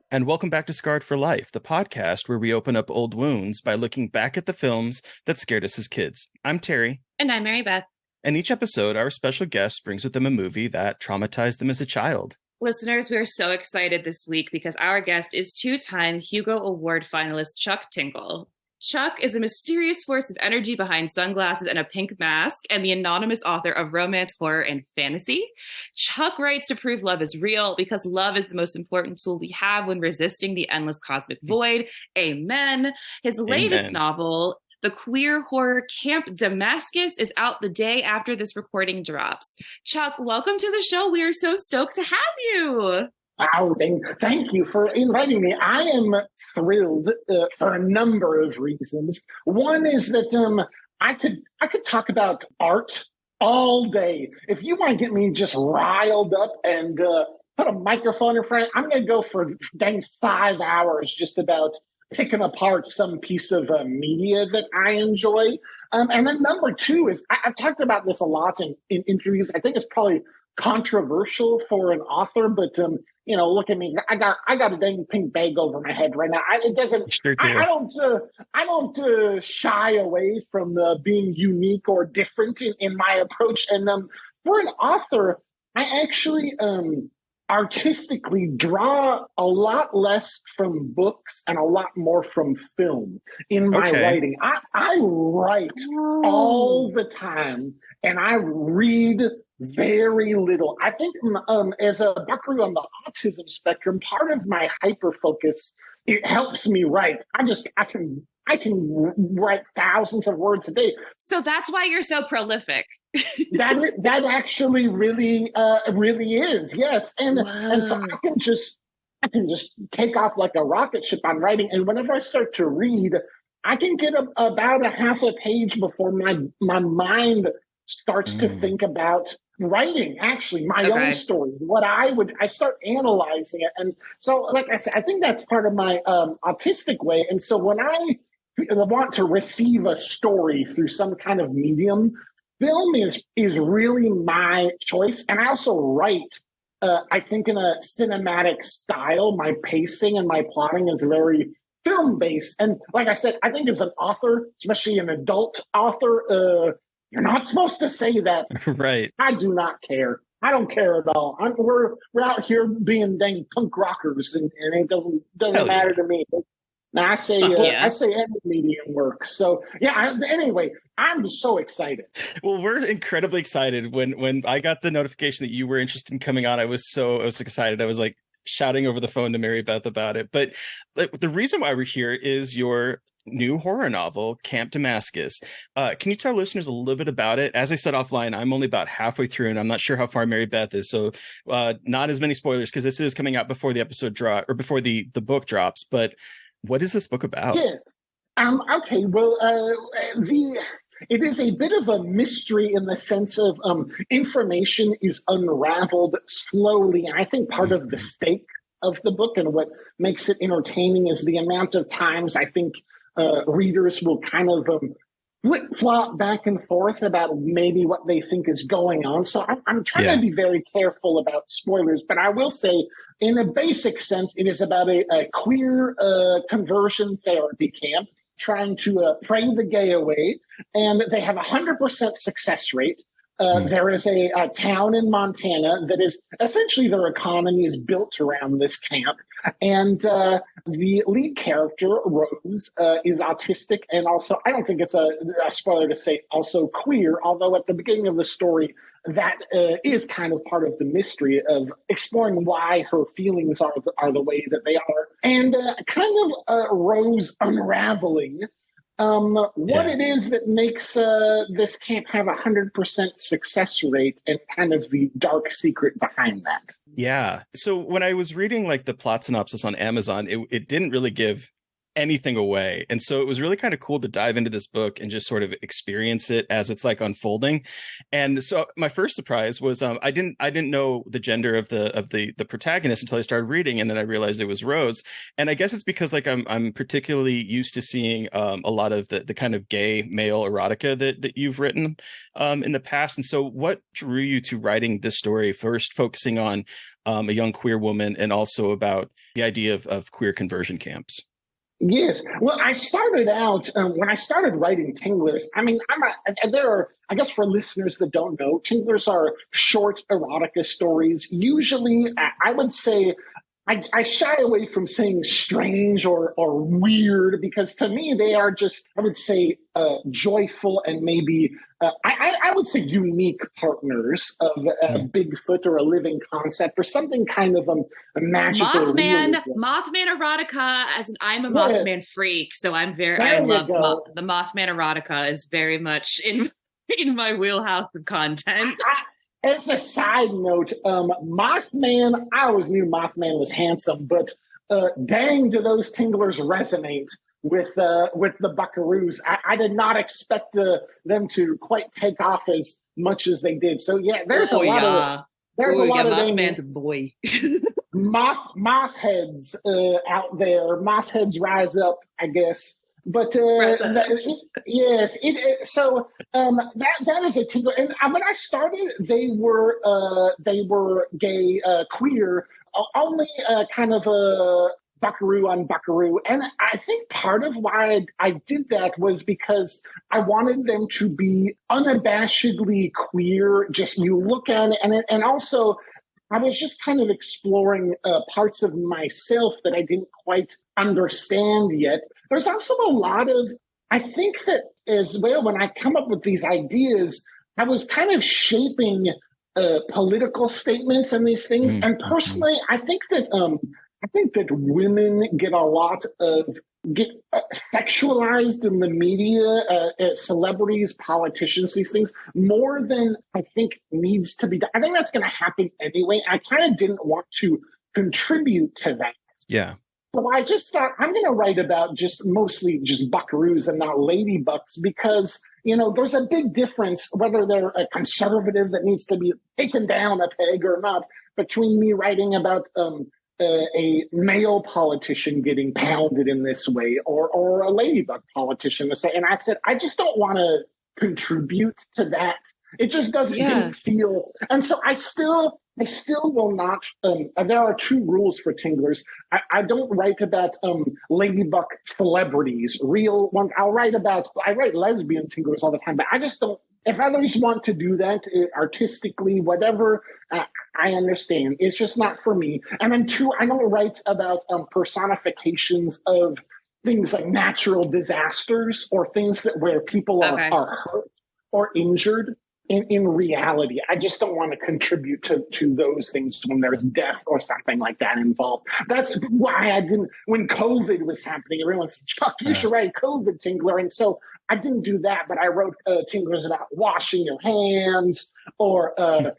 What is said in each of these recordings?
And welcome back to Scarred for Life, the podcast where we open up old wounds by looking back at the films that scared us as kids. I'm Terry. And I'm Mary Beth. And each episode, our special guest brings with them a movie that traumatized them as a child. Listeners, we are so excited this week because our guest is two-time Hugo Award finalist Chuck Tingle. Chuck is a mysterious force of energy behind sunglasses and a pink mask, and the anonymous author of romance, horror, and fantasy. Chuck writes to prove love is real because love is the most important tool we have when resisting the endless cosmic void. Amen. His latest novel, the queer horror Camp Damascus, is out the day after this recording drops. Chuck, welcome to the show. We are so stoked to have you. Oh, thank you for inviting me. I am thrilled for a number of reasons. One is that I could talk about art all day. If you want to get me just riled up and put a microphone in front, I'm going to go for 5 hours just about picking apart some piece of media that I enjoy. And then number two is I've talked about this a lot in interviews. I think it's probably controversial for an author, but look at me. I got a dang pink bag over my head right now. I don't shy away from being unique or different in my approach. And for an author, I actually artistically draw a lot less from books and a lot more from film in my writing. I write all the time, and I read very little. I think as a buckaroo on the autism spectrum, part of my hyper focus, it helps me write. I can write thousands of words a day. So that's why you're so prolific. that actually really is, yes. And so I can just take off like a rocket ship on writing. And whenever I start to read, I can get about a half a page before my mind starts to think about writing, actually, my own stories, I start analyzing it. And so, like I said, I think that's part of my autistic way. And so when I want to receive a story through some kind of medium, film is really my choice. And I also write, I think, in a cinematic style. My pacing and my plotting is very film-based. And like I said, I think as an author, especially an adult author, you're not supposed to say that. Right. I do not care. I don't care at all. We're out here being dang punk rockers, and it doesn't matter to me. I say any medium works. So anyway, I'm so excited. Well, we're incredibly excited. When I got the notification that you were interested in coming on, I was excited. I was like shouting over the phone to Mary Beth about it. But the reason why we're here is your new horror novel, Camp Damascus. Can you tell listeners a little bit about it? As I said offline, I'm only about halfway through, and I'm not sure how far Mary Beth is, so not as many spoilers because this is coming out before the episode or before the book drops. But what is this book about? Yes. Okay. Well, it is a bit of a mystery in the sense of information is unraveled slowly, and I think part of the stake of the book and what makes it entertaining is the amount of times I think readers will kind of flip-flop back and forth about maybe what they think is going on. So I'm trying to be very careful about spoilers, but I will say in a basic sense, it is about a queer conversion therapy camp trying to pray the gay away, and they have 100% success rate. There is a town in Montana that is essentially their economy is built around this camp. And the lead character, Rose, is autistic. And also, I don't think it's a spoiler to say also queer, although at the beginning of the story, that is kind of part of the mystery of exploring why her feelings are the way that they are. And kind of Rose unraveling what it is that makes this camp have 100% success rate and kind of the dark secret behind that. Yeah. So when I was reading like the plot synopsis on Amazon, it didn't really give anything away. And so it was really kind of cool to dive into this book and just sort of experience it as it's like unfolding. And so my first surprise was I didn't know the gender of the protagonist until I started reading, and then I realized it was Rose. And I guess it's because like I'm particularly used to seeing a lot of the kind of gay male erotica that you've written in the past. And so what drew you to writing this story, first focusing on a young queer woman, and also about the idea of queer conversion camps. Yes. Well, I started out when I started writing Tinglers. I mean, there are, I guess, for listeners that don't know, Tinglers are short erotica stories. Usually, I would say I shy away from saying strange or weird because to me they are just, I would say, joyful and maybe I would say unique partners of Bigfoot or a living concept or something kind of a magical realism. Mothman erotica. I'm a Yes. Mothman freak, so I There you love go. the Mothman erotica is very much in my wheelhouse of content. As a side note, Mothman, I always knew Mothman was handsome, but dang, do those Tinglers resonate with the Buckaroos. I did not expect them to quite take off as much as they did. So yeah, there's a lot of Mothman's a boy. moth heads out there. Moth heads rise up, I guess. But yes, so that is a Tingle. And when I started, they were gay, queer, only kind of a buckaroo on buckaroo. And I think part of why I did that was because I wanted them to be unabashedly queer. Just you look at it, and also I was just kind of exploring parts of myself that I didn't quite understand yet. There's also a lot of, I think that as well, when I come up with these ideas, I was kind of shaping political statements and these things. Mm-hmm. And personally, I think that women get a lot of sexualized in the media, celebrities, politicians, these things, more than I think needs to be done. I think that's going to happen anyway. I kind of didn't want to contribute to that. Yeah. So I just thought I'm going to write about mostly just buckaroos and not ladybucks because, there's a big difference whether they're a conservative that needs to be taken down a peg or not between me writing about a male politician getting pounded in this way or a ladybug politician this way. And I said, I just don't want to contribute to that. It just didn't feel. And so I still will not. There are two rules for Tinglers. I don't write about ladybug celebrities, real ones. I write lesbian Tinglers all the time, but I just don't. If others want to do that artistically, whatever, I understand. It's just not for me. And then two, I don't write about personifications of things like natural disasters or things where people are hurt or injured. In reality, I just don't want to contribute to those things when there's death or something like that involved. That's why I didn't. When COVID was happening, everyone said, "Chuck, you should write COVID Tingler," and so I didn't do that. But I wrote Tinglers about washing your hands or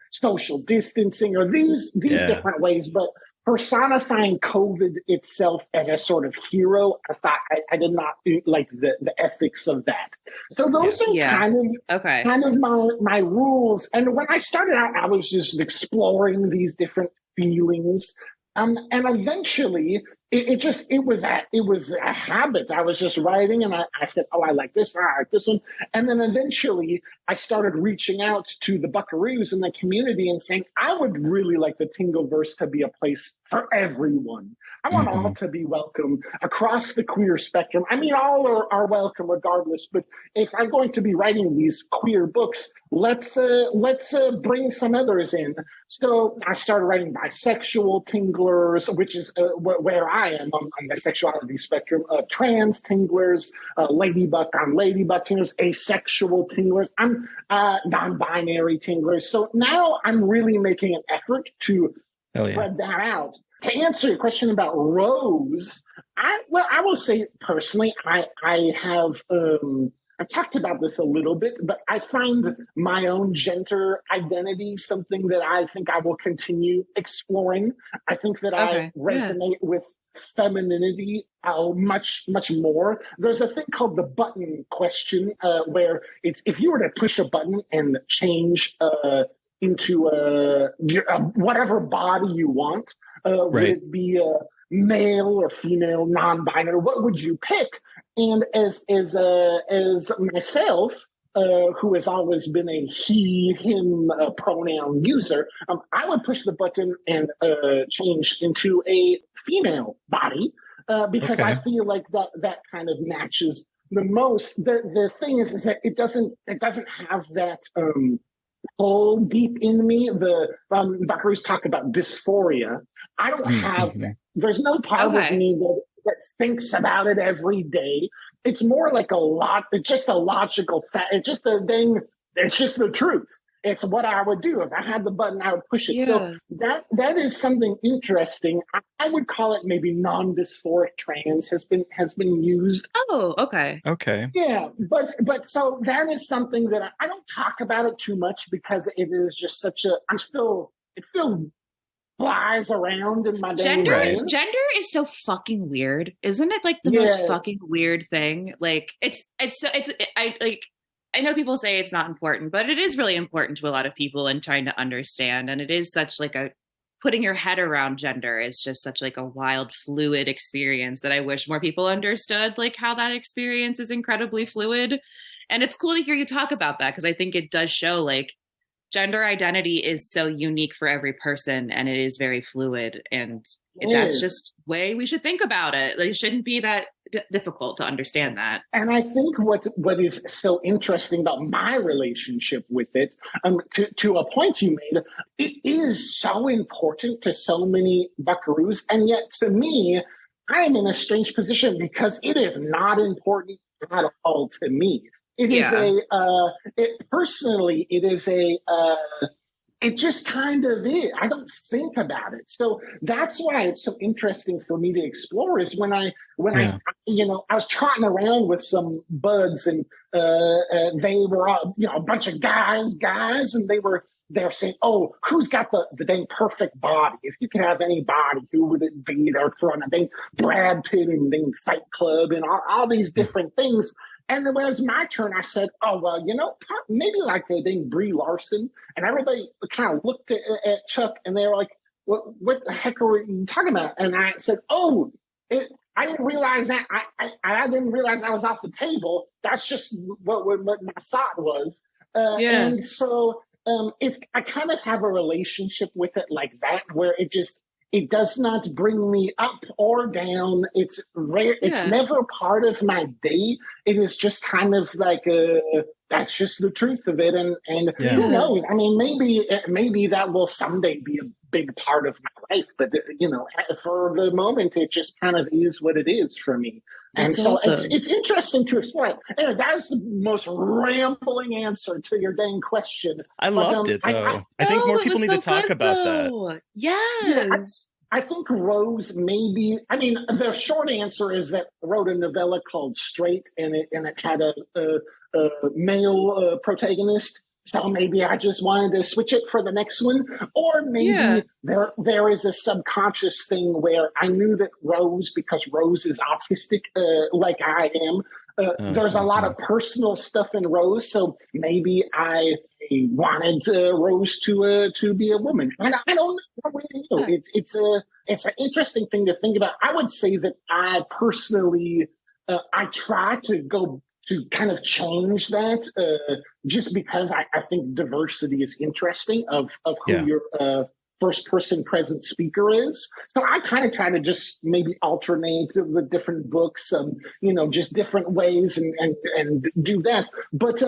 social distancing or these different ways. But personifying COVID itself as a sort of hero, I thought I did not like the ethics of that. So those are kind of my rules. And when I started out, I was just exploring these different feelings. And eventually it was a habit. I was just writing and I said, oh, I like this, I like this one. And then eventually I started reaching out to the buckaroos in the community and saying, I would really like the Tingleverse to be a place for everyone. I want all to be welcome across the queer spectrum. I mean, all are welcome regardless, but if I'm going to be writing these queer books, let's bring some others in. So I started writing bisexual Tinglers, which is where I am on the sexuality spectrum, trans Tinglers, ladybug on ladybug Tinglers, asexual Tinglers, I'm non-binary Tinglers. So now I'm really making an effort to spread that out. To answer your question about Rose, I will say personally, I have I've talked about this a little bit, but I find my own gender identity something that I think I will continue exploring. I think that I resonate with femininity much, much more. There's a thing called the button question, where it's if you were to push a button and change into whatever body you want, would it be male or female, non-binary? What would you pick? And as myself, who has always been a he, him pronoun user, I would push the button and change into a female body because I Okay. feel like that kind of matches the most. The thing is that it doesn't have that pull deep in me. The Buckaroos talk about dysphoria. I don't have Mm-hmm. that. There's no part of Okay. me that thinks about it every day. It's more like it's just a logical fact. It's just the thing. It's just the truth. It's what I would do if I had the button. I would push it. So Yeah. that is something interesting. I would call it maybe non-dysphoric trans has been used. Oh, okay. Okay. Yeah, but so that is something that I don't talk about it too much because it is just such a. It still flies around in my dang Gender Right. brain. gender is so fucking weird. Isn't it like the most Yes. fucking weird thing? Like I know people say it's not important, but it is really important to a lot of people in trying to understand. And it is such like a putting your head around gender is just such like a wild, fluid experience that I wish more people understood, like how that experience is incredibly fluid. And it's cool to hear you talk about that because I think it does show like gender identity is so unique for every person and it is very fluid. And that's Yes. just way we should think about it. Like, it shouldn't be that difficult to understand that. And I think what is so interesting about my relationship with it, to a point you made, it is so important to so many buckaroos, and yet to me, I'm in a strange position because it is not important at all to me. It is personally, it is it just kind of is. I don't think about it. So that's why it's so interesting for me to explore is when I I was trotting around with some buds and they were all, a bunch of guys, and they're saying, oh, who's got the dang perfect body? If you could have any body, who would it be? They're throwing a dang Brad Pitt and dang Fight Club and all these different things. And then when it was my turn, I said, oh, well, maybe like a dang Brie Larson. And everybody kind of looked at Chuck and they were like, what the heck are you talking about? And I said, oh, I didn't realize that. I didn't realize I was off the table. That's just what my thought was. And so I kind of have a relationship with it like that, where it does not bring me up or down. It's rare. It's never part of my day. It is just kind of like that's just the truth of it. And who knows? I mean, maybe that will someday be a big part of my life. But for the moment, it just kind of is what it is for me. And That's so awesome. it's interesting to explore. Anyway, that is the most rambling answer to your dang question. I loved it though. I think more people need to talk about that. Yes. I think Rose maybe. I mean, the short answer is that I wrote a novella called Straight, and it had a male protagonist. So maybe I just wanted to switch it for the next one, or maybe there is a subconscious thing where I knew that Rose, because Rose is autistic, like I am. There's a lot of personal stuff in Rose, so maybe I wanted Rose to be a woman. And I don't really know. It's an interesting thing to think about. I would say that I personally I try to go to kind of change that just because I think diversity is interesting of who your first person present speaker is. So I kind of try to just maybe alternate the different books, just different ways and do that. But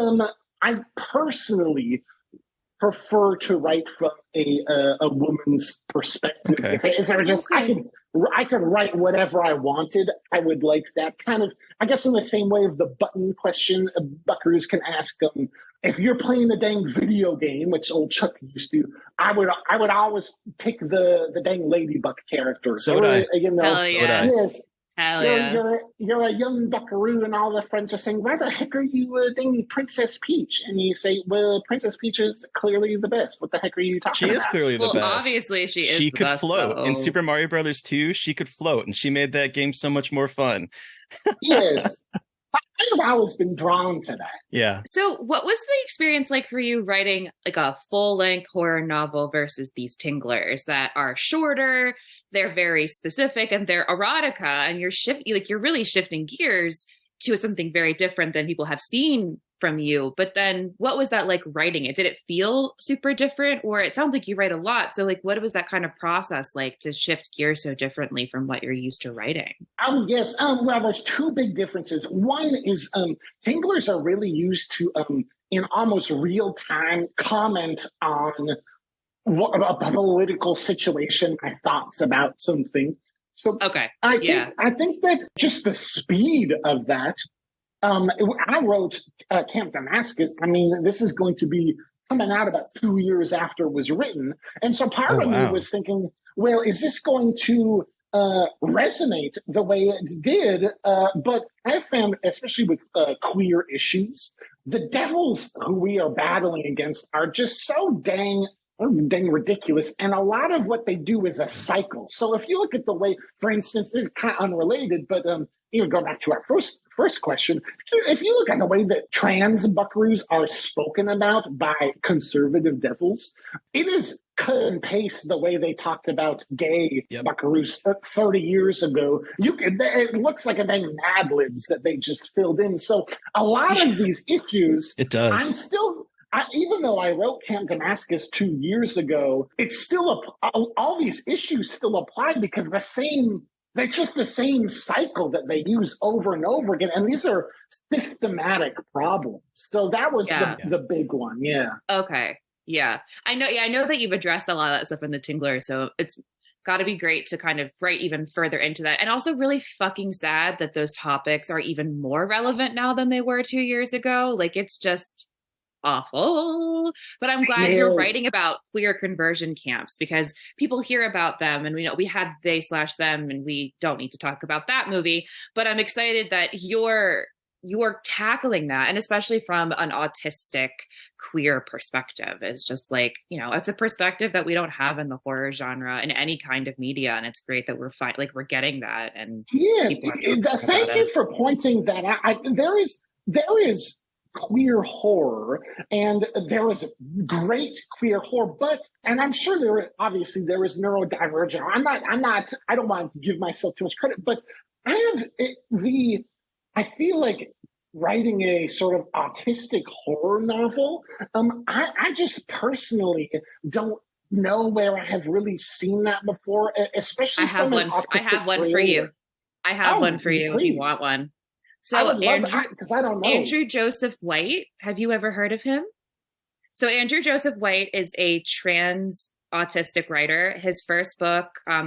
I personally prefer to write from a woman's perspective. Okay. If I were just, I could write whatever I wanted. I would like that kind of, I guess in the same way of the button question, buckaroos can ask them, if you're playing the dang video game, which old Chuck used to, I would always pick the dang ladybug character. So would I. Hell yeah. Yes. Hell yeah. You're a young buckaroo, and all the friends are saying, why the heck are you dang Princess Peach? And you say, well, Princess Peach is clearly the best. What the heck are you talking about? She is clearly the best. Well, obviously she is. She the could best, float. though. In Super Mario Brothers 2, she could float, and she made that game so much more fun. Yes. I've always been drawn to that. Yeah. So what was the experience like for you writing like a full-length horror novel versus these Tinglers that are shorter, they're very specific, and they're erotica, and you're really shifting gears to something very different than people have seen from you. But then what was that like writing it? Did it feel super different? Or it sounds like you write a lot. So like what was that kind of process like to shift gears so differently from what you're used to writing? Yes. Well, there's two big differences. One is Tinglers are really used to in almost real time comment on a political situation, my thoughts about something. So Okay. I think that just the speed of that. I wrote Camp Damascus. I mean, this is going to be coming out about 2 years after it was written, and so part of me was thinking, well, is this going to resonate the way it did? But I found, especially with queer issues, the devils who we are battling against are just so dang ridiculous. And a lot of what they do is a cycle. So if you look at the way, for instance, this is kind of unrelated, but even go back to our first question, if you look at the way that trans buckaroos are spoken about by conservative devils, it is cut and paste the way they talked about gay buckaroos 30 years ago. It looks like a dang Mad Libs that they just filled in. So a lot of these issues, it does. Even though I wrote Camp Damascus 2 years ago, it's still all these issues still apply because they're just the same cycle that they use over and over again. And these are systematic problems. So that was the big one. Yeah. Okay. Yeah. I know that you've addressed a lot of that stuff in the Tinglers. So it's got to be great to kind of write even further into that. And also really fucking sad that those topics are even more relevant now than they were 2 years ago. Like it's just awful. But I'm glad you're writing about queer conversion camps because people hear about them and we had they/them and we don't need to talk about that movie. But I'm excited that you're tackling that, and especially from an autistic queer perspective. Is just like, it's a perspective that we don't have in the horror genre in any kind of media, and it's great that we're getting that. And yes, thank you for pointing that out. There is queer horror, and there is great queer horror, and I'm sure there is neurodivergent. I don't want to give myself too much credit, but I feel like writing a sort of autistic horror novel. I just personally don't know where I have really seen that before, especially from an autistic I have one creator. for you. I have one for you if you want one. So because I don't know. Andrew Joseph White, have you ever heard of him? So Andrew Joseph White is a trans autistic writer. His first book,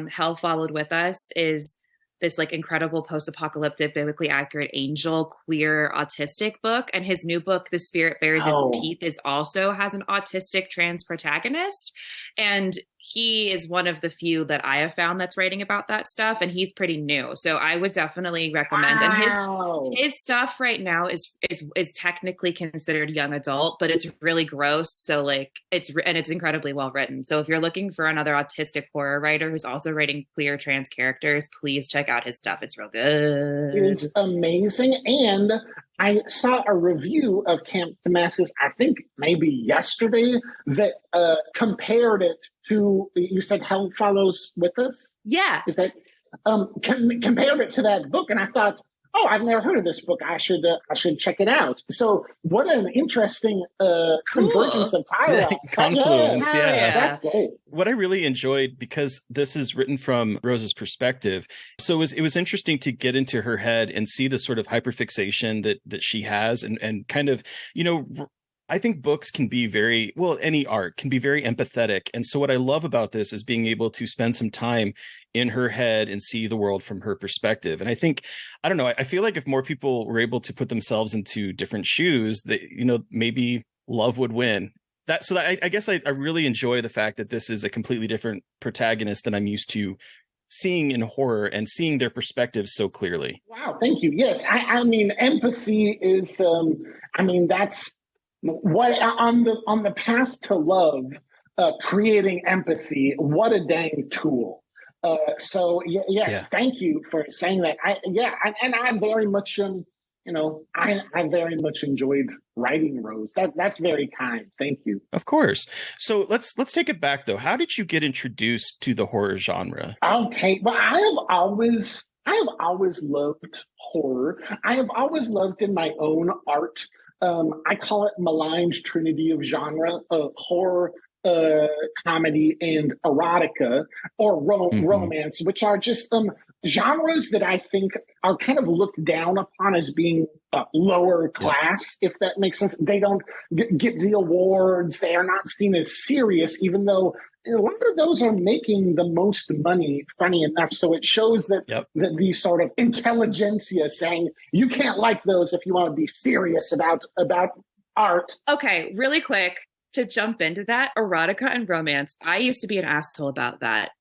Hell Followed With Us, is this like incredible post-apocalyptic, biblically accurate angel queer autistic book. And his new book, The Spirit Bears Its Teeth, has an autistic trans protagonist. And he is one of the few that I have found that's writing about that stuff, and he's pretty new. So I would definitely recommend. Wow. And his stuff right now is technically considered young adult, but it's really gross. So like it's incredibly well written. So if you're looking for another autistic horror writer who's also writing queer trans characters, please check out his stuff. It's real good. It is amazing. And I saw a review of Camp Damascus, I think maybe yesterday, that compared it to, you said Hell Follows With Us? Yeah. Is that, compared it to that book, and I thought, oh, I've never heard of this book. I should check it out. So what an interesting convergence of title. Confluence, yeah. That's great. What I really enjoyed, because this is written from Rose's perspective, so it was interesting to get into her head and see the sort of hyperfixation that she has, and kind of, I think books can be any art can be very empathetic. And so what I love about this is being able to spend some time in her head and see the world from her perspective. And I think, I don't know, I feel like if more people were able to put themselves into different shoes, that, maybe love would win. I guess I really enjoy the fact that this is a completely different protagonist than I'm used to seeing in horror, and seeing their perspectives so clearly. Wow, thank you. Yes, I mean, empathy is, that's what on the path to love, creating empathy. What a dang tool! Thank you for saying that. I very much, I very much enjoyed writing Rose. That's very kind. Thank you. Of course. So let's take it back though. How did you get introduced to the horror genre? Okay, well, I have always loved horror. I have always loved in my own art I call it maligned trinity of genre, horror, comedy, and erotica, or romance, which are just genres that I think are kind of looked down upon as being lower class, if that makes sense. They don't get the awards. They are not seen as serious, even though a lot of those are making the most money, funny enough. So it shows that, that the sort of intelligentsia saying, you can't like those if you want to be serious about art. Okay, really quick to jump into that, erotica and romance. I used to be an asshole about that.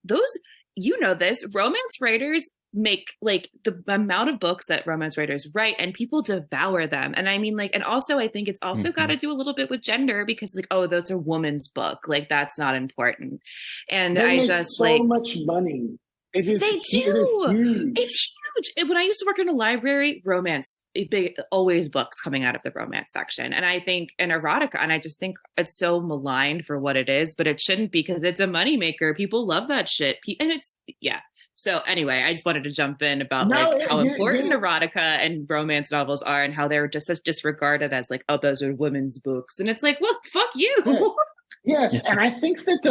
Those, you know this, romance writers make like the amount of books that romance writers write and people devour them. And I mean, like, and also I think it's also got to do a little bit with gender, because like, oh, that's a woman's book, like that's not important. And they I make just so like much money. It is, they do. It is huge. It's huge. When I used to work in a library, romance, always books coming out of the romance section. And I think, and erotica, and I just think it's so maligned for what it is, but it shouldn't, because it's a moneymaker. People love that shit. And it's, yeah. So anyway, I just wanted to jump in about how important erotica and romance novels are, and how they're just as disregarded as like, oh, those are women's books. And it's like, well, fuck you. Yes. And I think that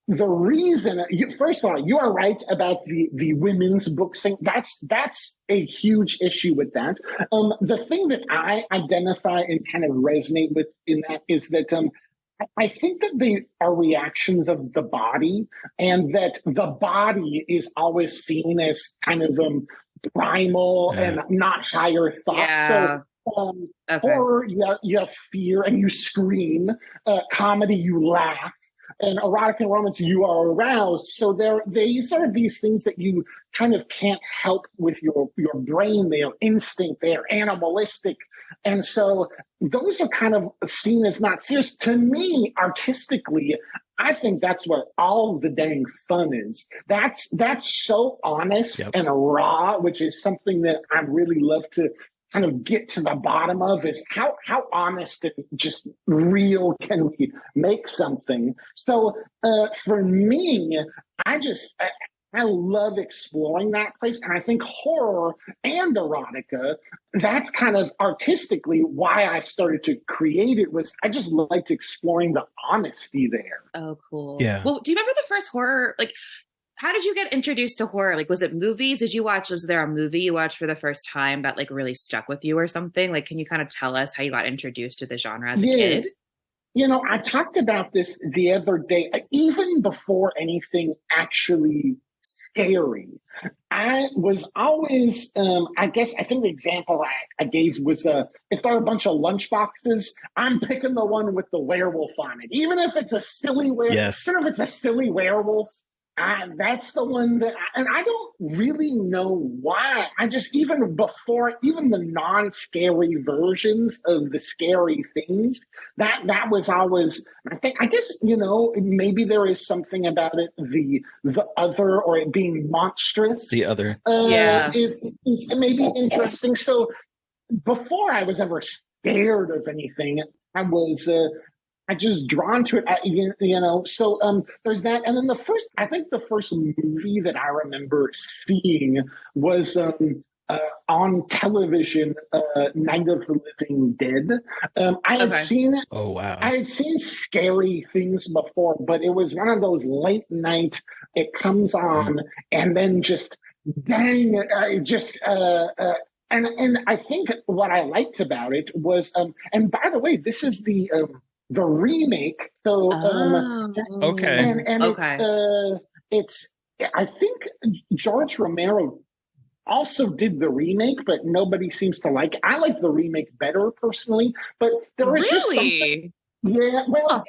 the reason, first of all, you are right about the women's book thing. That's a huge issue with that. The thing that I identify and kind of resonate with in that is that I think that they are reactions of the body, and that the body is always seen as kind of primal and not higher thought. Yeah. So horror, you have fear and you scream. Comedy, you laugh. And erotic and romance, you are aroused. So these are these things that you kind of can't help with your brain. They are instinct. They are animalistic. And so those are kind of seen as not serious. To me, artistically, I think that's what all the dang fun is. That's so honest and raw, which is something that I really love to kind of get to the bottom of, is how honest and just real can we make something. So for me, I love exploring that place. And I think horror and erotica, that's kind of artistically why I started to create it, was I just liked exploring the honesty there. Oh, cool. Yeah. Well, do you remember the first horror, like, how did you get introduced to horror? Like, was it movies? Was there a movie you watched for the first time that like really stuck with you or something? Like, can you kind of tell us how you got introduced to the genre as a kid? You know, I talked about this the other day, even before anything actually scary. I was always, I think the example I gave was, if there are a bunch of lunch boxes, I'm picking the one with the werewolf on it. Even if it's a silly werewolf, that's the one that, and I don't really know why. I just, even the non-scary versions of the scary things, that was always, I guess, you know, maybe there is something about it, the other, or it being monstrous. The other. Is maybe interesting. So before I was ever scared of anything, I just drawn to it, you know. So there's that, and then the first movie that I remember seeing was on television, Night of the Living Dead. I had seen it. Oh wow! I had seen scary things before, but it was one of those late night. It comes on, and then just dang, and I think what I liked about it was, and by the way, this is the remake. So okay, and it's I think George Romero also did the remake, but nobody seems to like it. I like the remake better personally, but there is just something. Yeah, well,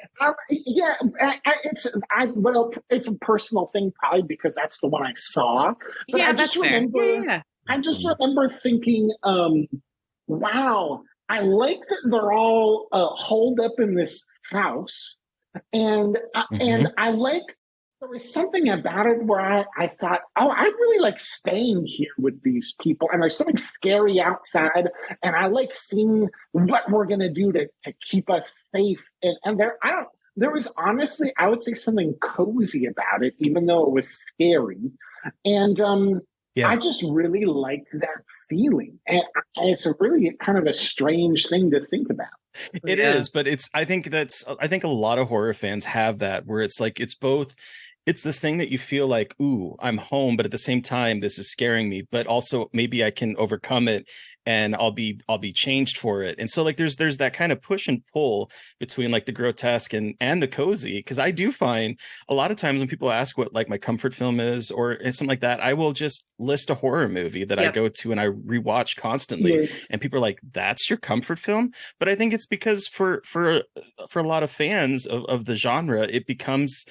it's a personal thing, probably because that's the one I saw. But yeah, I just remember, I just remember thinking, wow, I like that they're all holed up in this house, and I like, there was something about it where I thought, oh, I really like staying here with these people, and there's something scary outside, and I like seeing what we're gonna do to keep us safe. And there was honestly, I would say, something cozy about it, even though it was scary. And I just really liked that feeling. And it's a really kind of a strange thing to think about. It is, but I think a lot of horror fans have that, where it's like, it's this thing that you feel like, ooh, I'm home, but at the same time, this is scaring me, but also maybe I can overcome it and I'll be changed for it. And so like there's that kind of push and pull between like the grotesque and the cozy. Cause I do find a lot of times when people ask what like my comfort film is or something like that, I will just list a horror movie that I go to and I rewatch constantly. Yes. And people are like, that's your comfort film? But I think it's because for a lot of fans of the genre, it becomes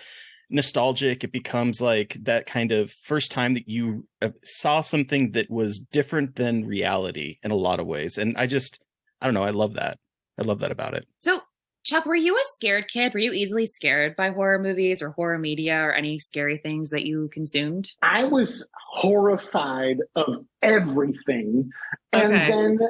nostalgic. It becomes like that kind of first time that you saw something that was different than reality in a lot of ways. And I don't know. I love that about it. So Chuck, were you a scared kid? Were you easily scared by horror movies or horror media or any scary things that you consumed? I was horrified of everything. And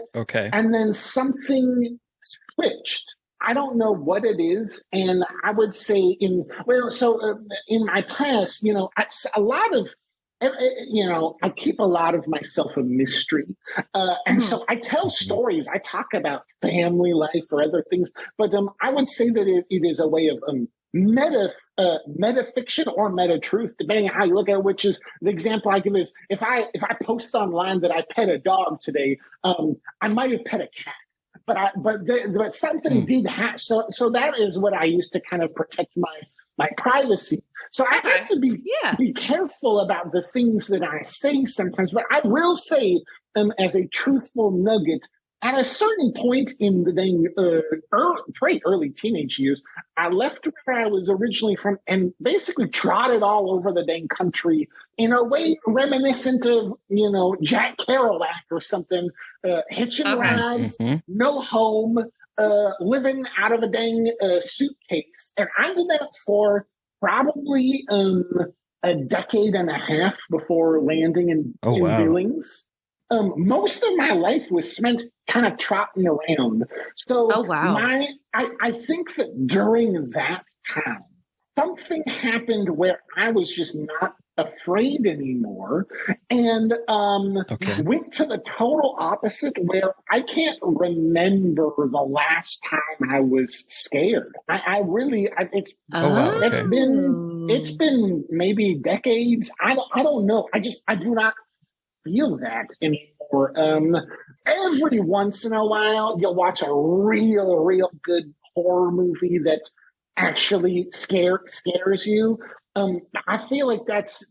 then something switched. I don't know what it is. And I would say in my past, a lot of, I keep a lot of myself a mystery. And so I tell stories. I talk about family life or other things. But I would say that it is a way of metafiction or meta truth, depending on how you look at it, which is the example I give is if I post online that I pet a dog today, I might have pet a cat. But something did happen. So that is what I use to kind of protect my privacy. So I have to be careful about the things that I say sometimes. But I will say, as a truthful nugget, at a certain point in the early teenage years, I left where I was originally from and basically trotted all over the dang country in a way reminiscent of, Jack Kerouac or something, hitching rides, no home, living out of a dang suitcase. And I did that for probably a decade and a half before landing in Billings. Most of my life was spent kind of trotting around. So I think that during that time, something happened where I was just not afraid anymore and went to the total opposite where I can't remember the last time I was scared. It's been maybe decades. I don't know. I do not feel that anymore. Every once in a while, you'll watch a real good horror movie that actually scares you. I feel like that's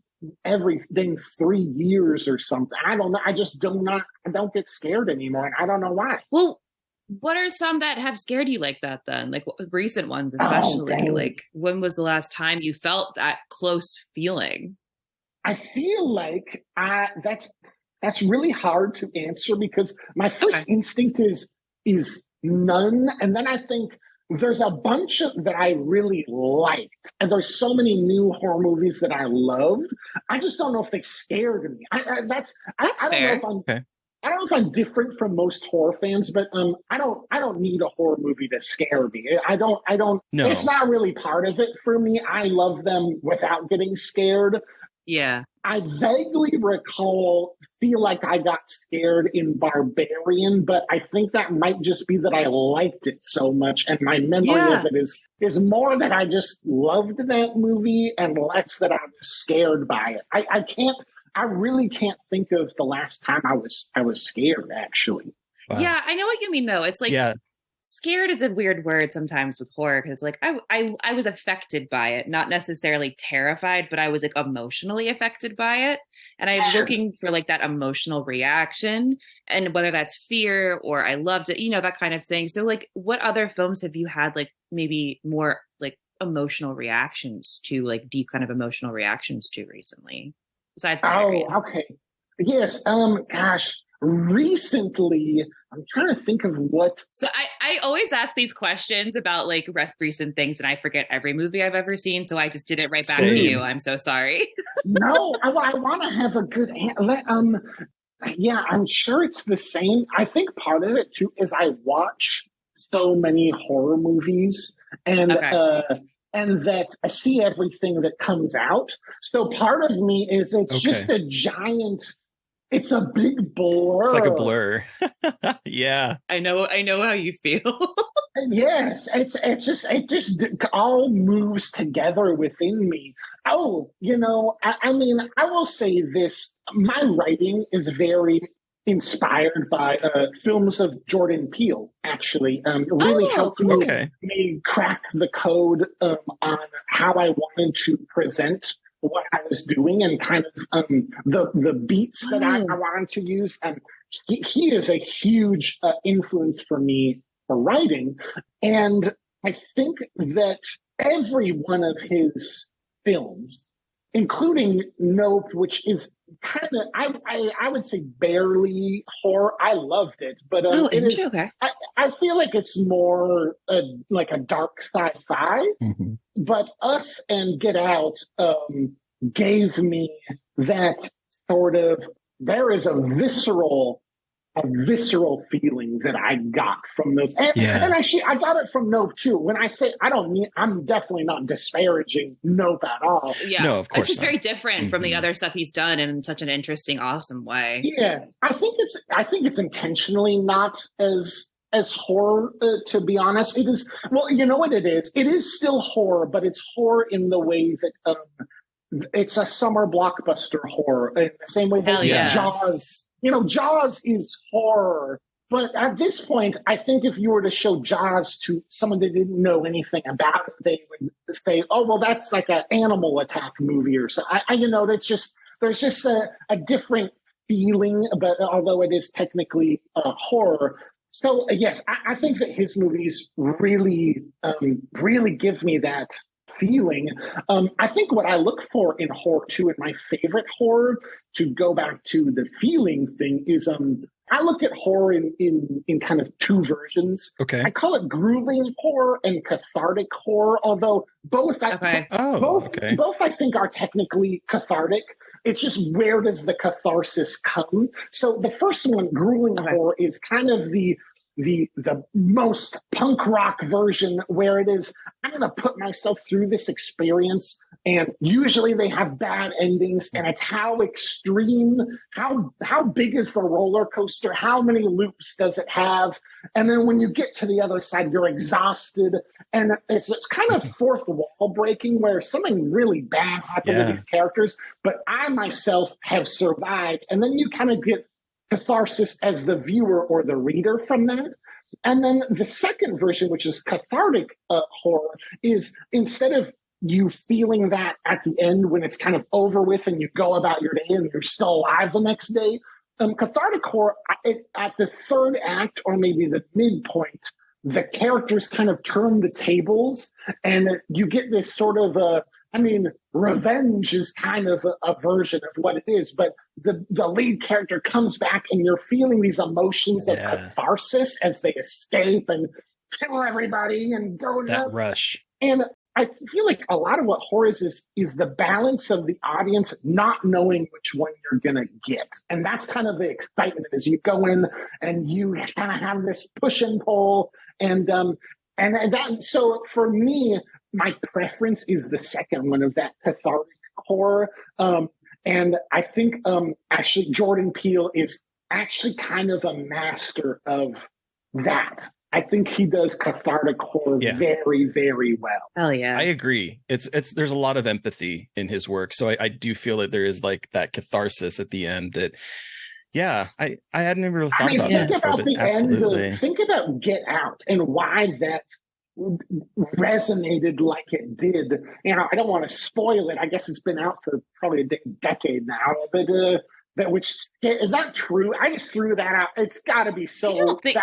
everything 3 years or something. I don't know. I don't get scared anymore, and I don't know why. Well, what are some that have scared you like that then? Like recent ones, especially. Like when was the last time you felt that close feeling? I feel like that's really hard to answer because my first instinct is none, and then I think there's a bunch that I really liked, and there's so many new horror movies that I loved. I just don't know if they scared me. I don't fair. know if I'm different from most horror fans, but I don't need a horror movie to scare me. I don't. No. It's not really part of it for me. I love them without getting scared. Yeah. I vaguely feel like I got scared in Barbarian, but I think that might just be that I liked it so much. And my memory of it is more that I just loved that movie and less that I was scared by it. I really can't think of the last time I was scared, actually. Wow. Yeah, I know what you mean, though. It's like scared is a weird word sometimes with horror because like I was affected by it, not necessarily terrified, but I was like emotionally affected by it. And I was looking for like that emotional reaction, and whether that's fear or I loved it, that kind of thing. So like what other films have you had like maybe more like emotional reactions to, like deep kind of emotional reactions to recently? Besides Barbarian? Okay. Yes. Gosh. Recently, I'm trying to think of what. So I always ask these questions about like recent things, and I forget every movie I've ever seen. So I just did it right back to you. I'm so sorry. No, I want to have a good. Yeah, I'm sure it's the same. I think part of it too is I watch so many horror movies, and that I see everything that comes out. So part of me is it's just a giant. It's a big blur. It's like a blur. Yeah. I know how you feel. Yes, it just all moves together within me. Oh, I mean, I will say this: my writing is very inspired by films of Jordan Peele. Actually, really helped cool. me crack the code on how I wanted to present what I was doing and kind of the beats that I wanted to use. And he is a huge influence for me for writing. And I think that every one of his films, including Nope, which is kind of, I would say barely horror. I loved it, but it is. Okay. I feel like it's more like a dark sci-fi. Mm-hmm. But Us and Get Out gave me that sort of. There is a visceral feeling that I got from those. And actually, I got it from Nope too. When I say I don't mean, I'm definitely not disparaging Nope at all. Yeah, no, of course it's just not. very different from the other stuff he's done in such an interesting, awesome way. Yeah, I think it's intentionally not as horror, to be honest. It is, well, you know what it is? It is still horror, but it's horror in the way that it's a summer blockbuster horror in the same way that Jaws. Jaws is horror, but at this point, I think if you were to show Jaws to someone that didn't know anything about it, they would say, "Oh, well, that's like an animal attack movie," or so. That's just there's just a different feeling, but although it is technically horror. So yes, I think that his movies really give me that feeling. I think what I look for in horror too, and my favorite horror, to go back to the feeling thing, is I look at horror in kind of two versions. Okay. I call it grueling horror and cathartic horror, although both both I think are technically cathartic. It's just, where does the catharsis come? So the first one, grueling horror, is kind of the most punk rock version, where it is, I'm going to put myself through this experience, and usually they have bad endings, and it's how extreme, how big is the roller coaster, how many loops does it have, and then when you get to the other side, you're exhausted, and it's kind of fourth wall breaking, where something really bad happened to these characters, but I myself have survived, and then you kind of get catharsis as the viewer or the reader from that. And then the second version, which is cathartic horror, is instead of you feeling that at the end when it's kind of over with and you go about your day and you're still alive the next day, cathartic horror, at the third act or maybe the midpoint, the characters kind of turn the tables and you get this sort of revenge is kind of a version of what it is, but the lead character comes back and you're feeling these emotions of catharsis as they escape and kill everybody and go that rush. And I feel like a lot of what horror is the balance of the audience not knowing which one you're going to get. And that's kind of the excitement, as you go in and you kind of have this push and pull. And that, so for me, my preference is the second one, of that cathartic horror. And I think actually Jordan Peele is actually kind of a master of that. I think he does cathartic horror very, very well. Hell yeah. I agree. It's there's a lot of empathy in his work. So I do feel that there is like that catharsis at the end that, I hadn't even really thought about that. Think about the end. Think about Get Out and why that resonated like it did. I don't want to spoil it. I guess it's been out for probably a decade now, but which is that true? I just threw that out. It's got to be so. I don't think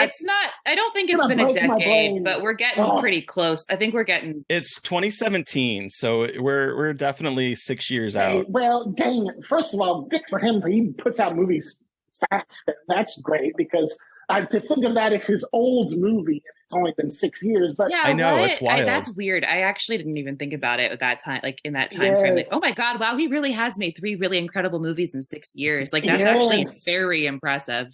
it's been a decade, but we're getting pretty close. I think we're getting. It's 2017, so we're definitely 6 years out. Well, dang it! First of all, good for him. He puts out movies fast, and that's great, because to think of that as his old movie, and it's only been 6 years. But I know, it's wild. That's weird. I actually didn't even think about it at that time, like in that time frame. Like, oh my God, wow, he really has made 3 really incredible movies in 6 years. Like, that's actually very impressive.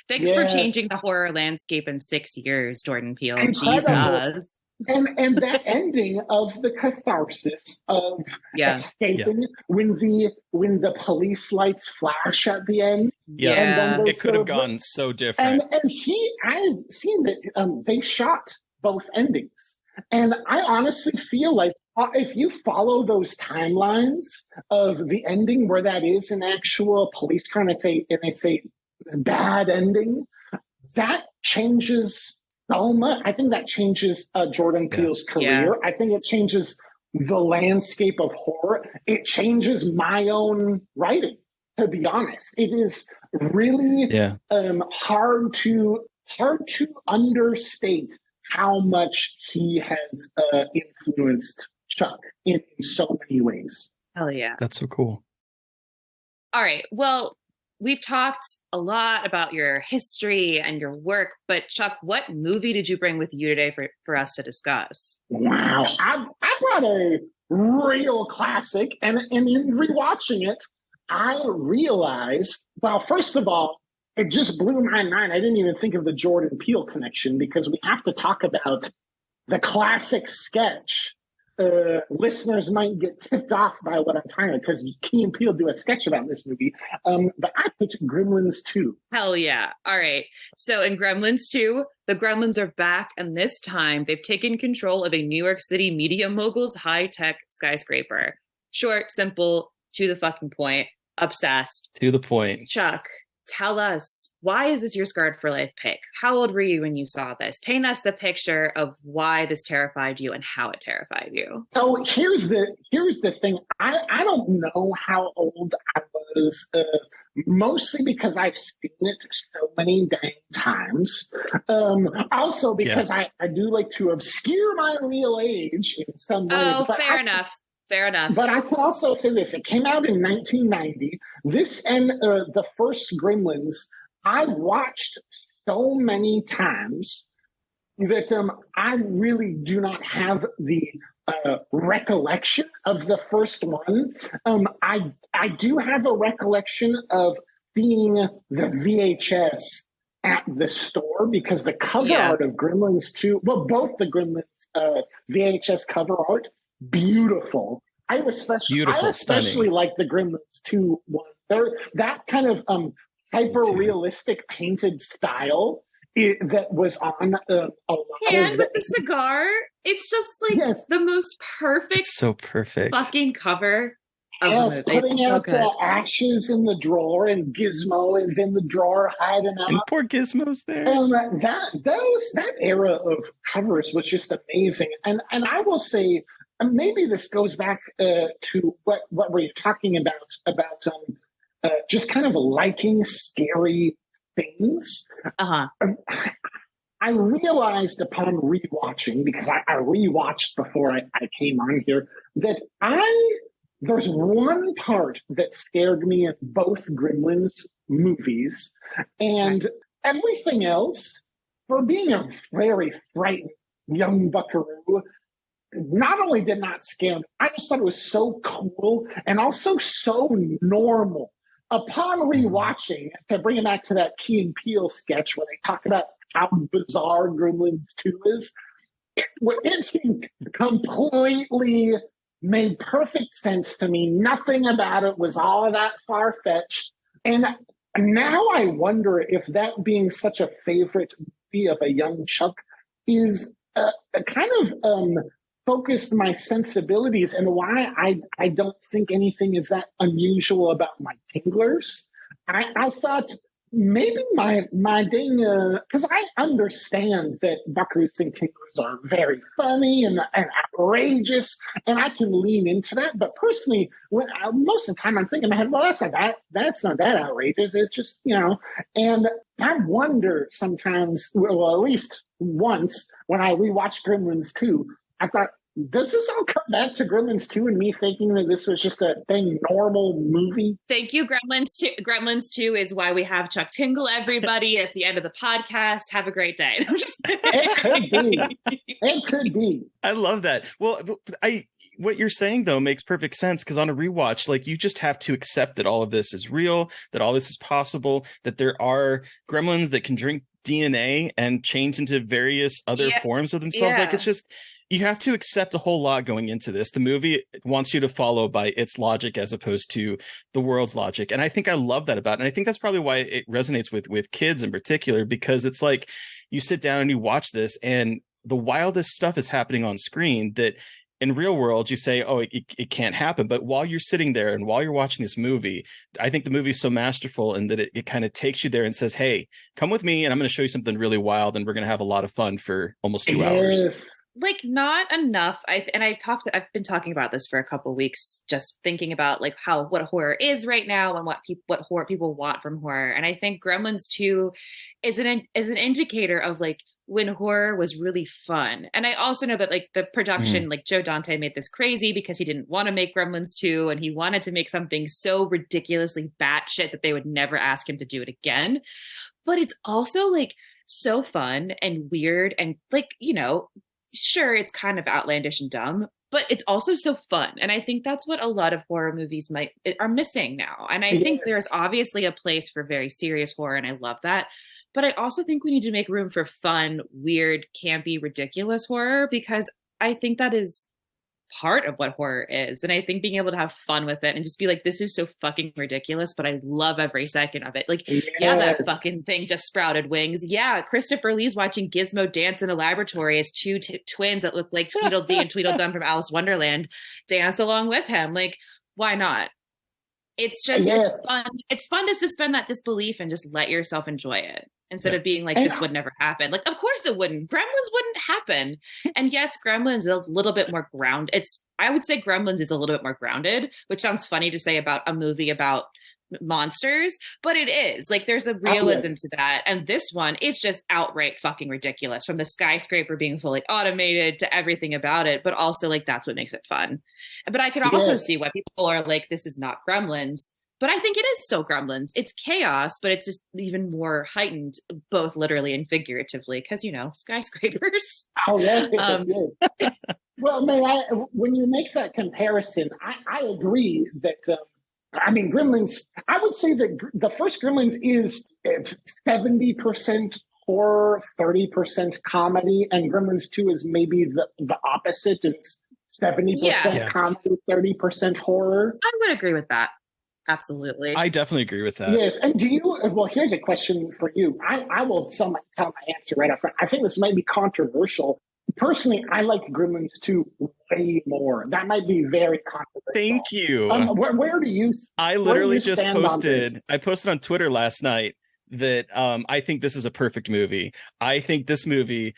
Thanks for changing the horror landscape in 6 years, Jordan Peele. Jesus. and that ending of the catharsis of escaping when the police lights flash at the end. Yeah, and then it could have gone so different. And I've seen that they shot both endings, and I honestly feel like if you follow those timelines of the ending where that is an actual police car and it's a bad ending, that changes so much. I think that changes Jordan Peele's career. I think it changes the landscape of horror. It changes my own writing, to be honest. It is really hard to understate how much he has influenced Chuck in so many ways. Hell yeah. That's so cool. All right. Well, we've talked a lot about your history and your work, but Chuck, what movie did you bring with you today for us to discuss? Wow. I brought a real classic, and in rewatching it, I realized, well, first of all, it just blew my mind. I didn't even think of the Jordan Peele connection, because we have to talk about the classic sketch. Listeners might get tipped off by what I'm talking about, because Key and Peele do a sketch about this movie. But I picked Gremlins 2. Hell yeah. All right. So in Gremlins 2, the Gremlins are back, and this time they've taken control of a New York City media mogul's high-tech skyscraper. Short, simple, to the fucking point, obsessed. To the point. Chuck, tell us, why is this your Scarred for Life pick? How old were you when you saw this? Paint us the picture of why this terrified you and how it terrified you. So here's the thing. I don't know how old I was, mostly because I've seen it so many dang times. Also because I do like to obscure my real age in some ways. Oh, fair enough. Fair enough. But I can also say this. It came out in 1990. This and the first Gremlins, I watched so many times that I really do not have the recollection of the first one. I do have a recollection of seeing the VHS at the store, because the cover art of Gremlins 2, well, both the Gremlins VHS cover art, beautiful. I especially like the Gremlins 2 one. That kind of hyper-realistic painted style that was on a lot and with the cigar, it's just like the most perfect, it's so perfect fucking cover. Yes, putting out ashes in the drawer, and Gizmo is in the drawer hiding out. And poor Gizmo's there. That era of covers was just amazing. And I will say, maybe this goes back to what were you talking about just kind of liking scary things. I realized upon rewatching, because I rewatched before I came on here, that there's one part that scared me in both Gremlins movies, and everything else, for being a very frightened young buckaroo, not only did not scare me, I just thought it was so cool and also so normal. Upon rewatching, to bring it back to that Key and Peele sketch where they talk about how bizarre Gremlins 2 is, it seemed completely made perfect sense to me. Nothing about it was all that far-fetched. And now I wonder if that being such a favorite movie of a young Chuck is kind of focused my sensibilities, and why I don't think anything is that unusual about my Tinglers. I thought maybe my dang, because I understand that buckaroos think Tinglers are very funny and outrageous, and I can lean into that. But personally, most of the time I'm thinking in my head, well, that's not that outrageous. It's just, and I wonder sometimes, well, at least once when I rewatched Gremlins 2, I thought, does this all come back to Gremlins 2 and me thinking that this was just a normal movie? Thank you, Gremlins 2. Gremlins 2 is why we have Chuck Tingle, everybody. It's the end of the podcast. Have a great day. It could be. It could be. I love that. Well, what you're saying, though, makes perfect sense, because on a rewatch, like, you just have to accept that all of this is real, that all this is possible, that there are gremlins that can drink DNA and change into various other forms of themselves. Like, it's just, you have to accept a whole lot going into this. The movie wants you to follow by its logic as opposed to the world's logic. And I think I love that about it. And I think that's probably why it resonates with kids in particular, because it's like you sit down and you watch this and the wildest stuff is happening on screen that in real world you say, oh, it can't happen. But while you're sitting there and while you're watching this movie, I think the movie is so masterful in that it kind of takes you there and says, hey, come with me and I'm going to show you something really wild and we're going to have a lot of fun for almost 2 hours. Like, not enough. I've been talking about this for a couple weeks, just thinking about like what horror is right now and what horror people want from horror. And I think Gremlins 2 is an indicator of like when horror was really fun. And I also know that like the production, like Joe Dante made this crazy because he didn't want to make Gremlins 2 and he wanted to make something so ridiculously batshit that they would never ask him to do it again. But it's also like so fun and weird and like, you know, sure, it's kind of outlandish and dumb, but it's also so fun. And I think that's what a lot of horror movies are missing now. And I think there's obviously a place for very serious horror, and I love that. But I also think we need to make room for fun, weird, campy, ridiculous horror, because I think that is part of what horror is. And I think being able to have fun with it and just be like, this is so fucking ridiculous, but I love every second of it. Like, yeah, that fucking thing just sprouted wings. Yeah, Christopher Lee's watching Gizmo dance in a laboratory as two twins that look like Tweedledee and Tweedledum from Alice Wonderland dance along with him. Like, why not? It's just, it's fun. It's fun to suspend that disbelief and just let yourself enjoy it instead of being like, this would never happen. Like, of course it wouldn't. Gremlins wouldn't happen. And yes, Gremlins is a little bit more grounded. I would say Gremlins is a little bit more grounded, which sounds funny to say about a movie about monsters, but it is. Like, there's a realism to that. And this one is just outright fucking ridiculous, from the skyscraper being fully automated to everything about it. But also, like, that's what makes it fun. But I could also see why people are like, this is not Gremlins. But I think it is still Gremlins. It's chaos, but it's just even more heightened, both literally and figuratively, because, you know, skyscrapers. Oh, yes. Well, when you make that comparison, I agree that, Gremlins, I would say that the first Gremlins is 70% horror, 30% comedy, and Gremlins 2 is maybe the opposite. It's 70% comedy, 30% horror. I would agree with that. Absolutely. I definitely agree with that. Yes. And here's a question for you. I will tell my answer right up front. I think this might be controversial. Personally, I like Gremlins 2 way more. That might be very controversial. Thank you. Where do you I literally just posted on Twitter last night that I think this is a perfect movie. I think this movie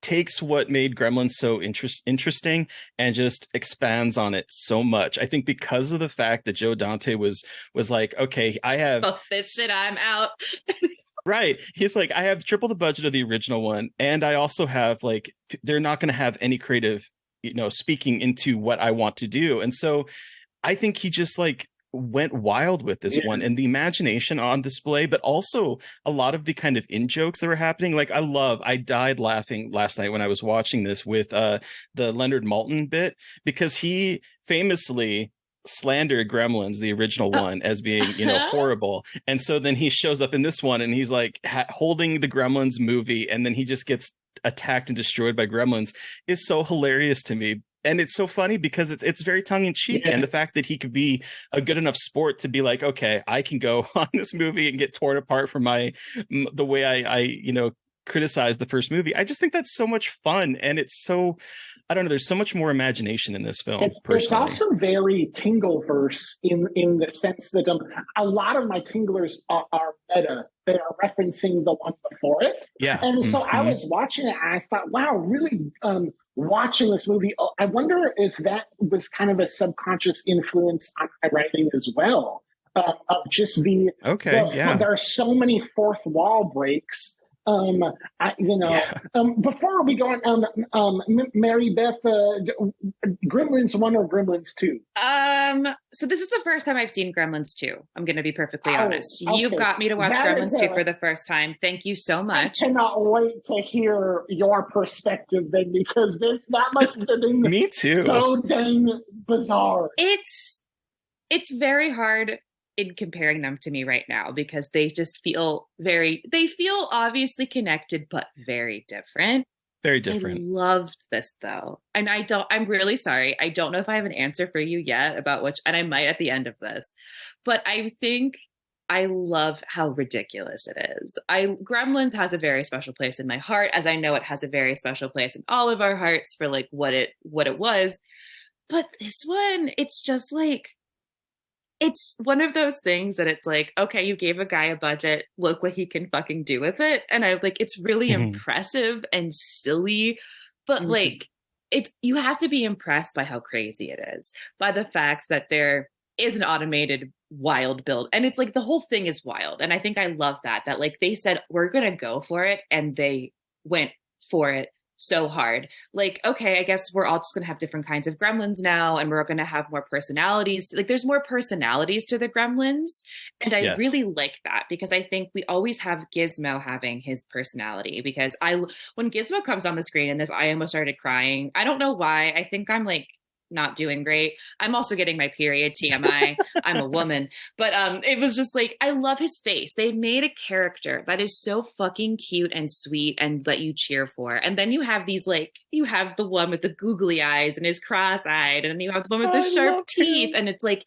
takes what made Gremlins so interesting and just expands on it so much. I think because of the fact that Joe Dante was like, okay, I have this shit, I'm out. Right. He's like, I have triple the budget of the original one. And I also have, like, they're not going to have any creative, speaking into what I want to do. And so I think he just like went wild with this one, and the imagination on display, but also a lot of the kind of in jokes that were happening. Like, I died laughing last night when I was watching this with the Leonard Maltin bit, because he famously slandered Gremlins, the original one, as being, horrible. And so then he shows up in this one and he's like holding the Gremlins movie, and then he just gets attacked and destroyed by Gremlins is so hilarious to me. And it's so funny because it's very tongue-in-cheek, and the fact that he could be a good enough sport to be like, okay, I can go on this movie and get torn apart from the way I criticize the first movie. I just think that's so much fun, and it's so, I don't know, there's so much more imagination in this film. It's also very Tingleverse in the sense that a lot of my Tinglers are meta. They are referencing the one before it. Yeah. And so I was watching it and I thought, wow, really watching this movie, I wonder if that was kind of a subconscious influence on my writing as well. Of just there are so many fourth wall breaks. Before we go on, Mary Beth, Gremlins 1 or Gremlins 2? So this is the first time I've seen Gremlins 2. I'm going to be perfectly honest. Okay. You've got me to watch Gremlins 2 for the first time. Thank you so much. I cannot wait to hear your perspective then, because that must have been me too. So dang bizarre. It's very hard in comparing them to me right now because they just feel they feel obviously connected, but very different. Very I different. loved this though. And I'm really sorry. I don't know if I have an answer for you yet about which, and I might at the end of this, but I think I love how ridiculous it is. Gremlins has a very special place in my heart, as I know it has a very special place in all of our hearts for like what it was. But this one, it's just like, it's one of those things that it's like, okay, you gave a guy a budget, look what he can fucking do with it. And I like, it's really impressive and silly, but like, it's, you have to be impressed by how crazy it is, by the fact that there is an automated wild build. And it's like, the whole thing is wild. And I think I love that like they said, we're going to go for it. And they went for it so hard. Like, okay, I guess we're all just going to have different kinds of gremlins now, and we're going to have more personalities. Like, there's more personalities to the gremlins. And I really like that because I think we always have Gizmo having his personality because when Gizmo comes on the screen in this, I almost started crying. I don't know why. I think I'm like not doing great. I'm also getting my period, TMI. I'm a woman. But it was just like, I love his face. They made a character that is so fucking cute and sweet and that you cheer for. And then you have these like, you have the one with the googly eyes and is cross-eyed, and then you have the one with the sharp teeth. And it's like,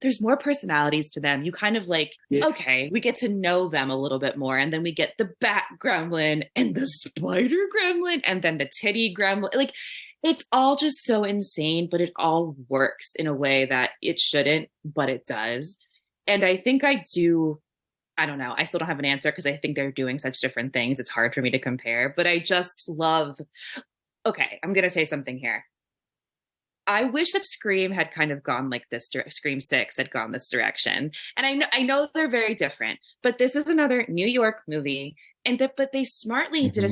there's more personalities to them. You kind of like, okay, we get to know them a little bit more. And then we get the bat gremlin and the spider gremlin and then the titty gremlin. Like, it's all just so insane, but it all works in a way that it shouldn't, but it does. And I think I don't know. I still don't have an answer because I think they're doing such different things. It's hard for me to compare, but I just love, okay, I'm going to say something here. I wish that Scream had kind of gone like this. Scream 6 had gone this direction. And I know they're very different, but this is another New York movie. But they smartly did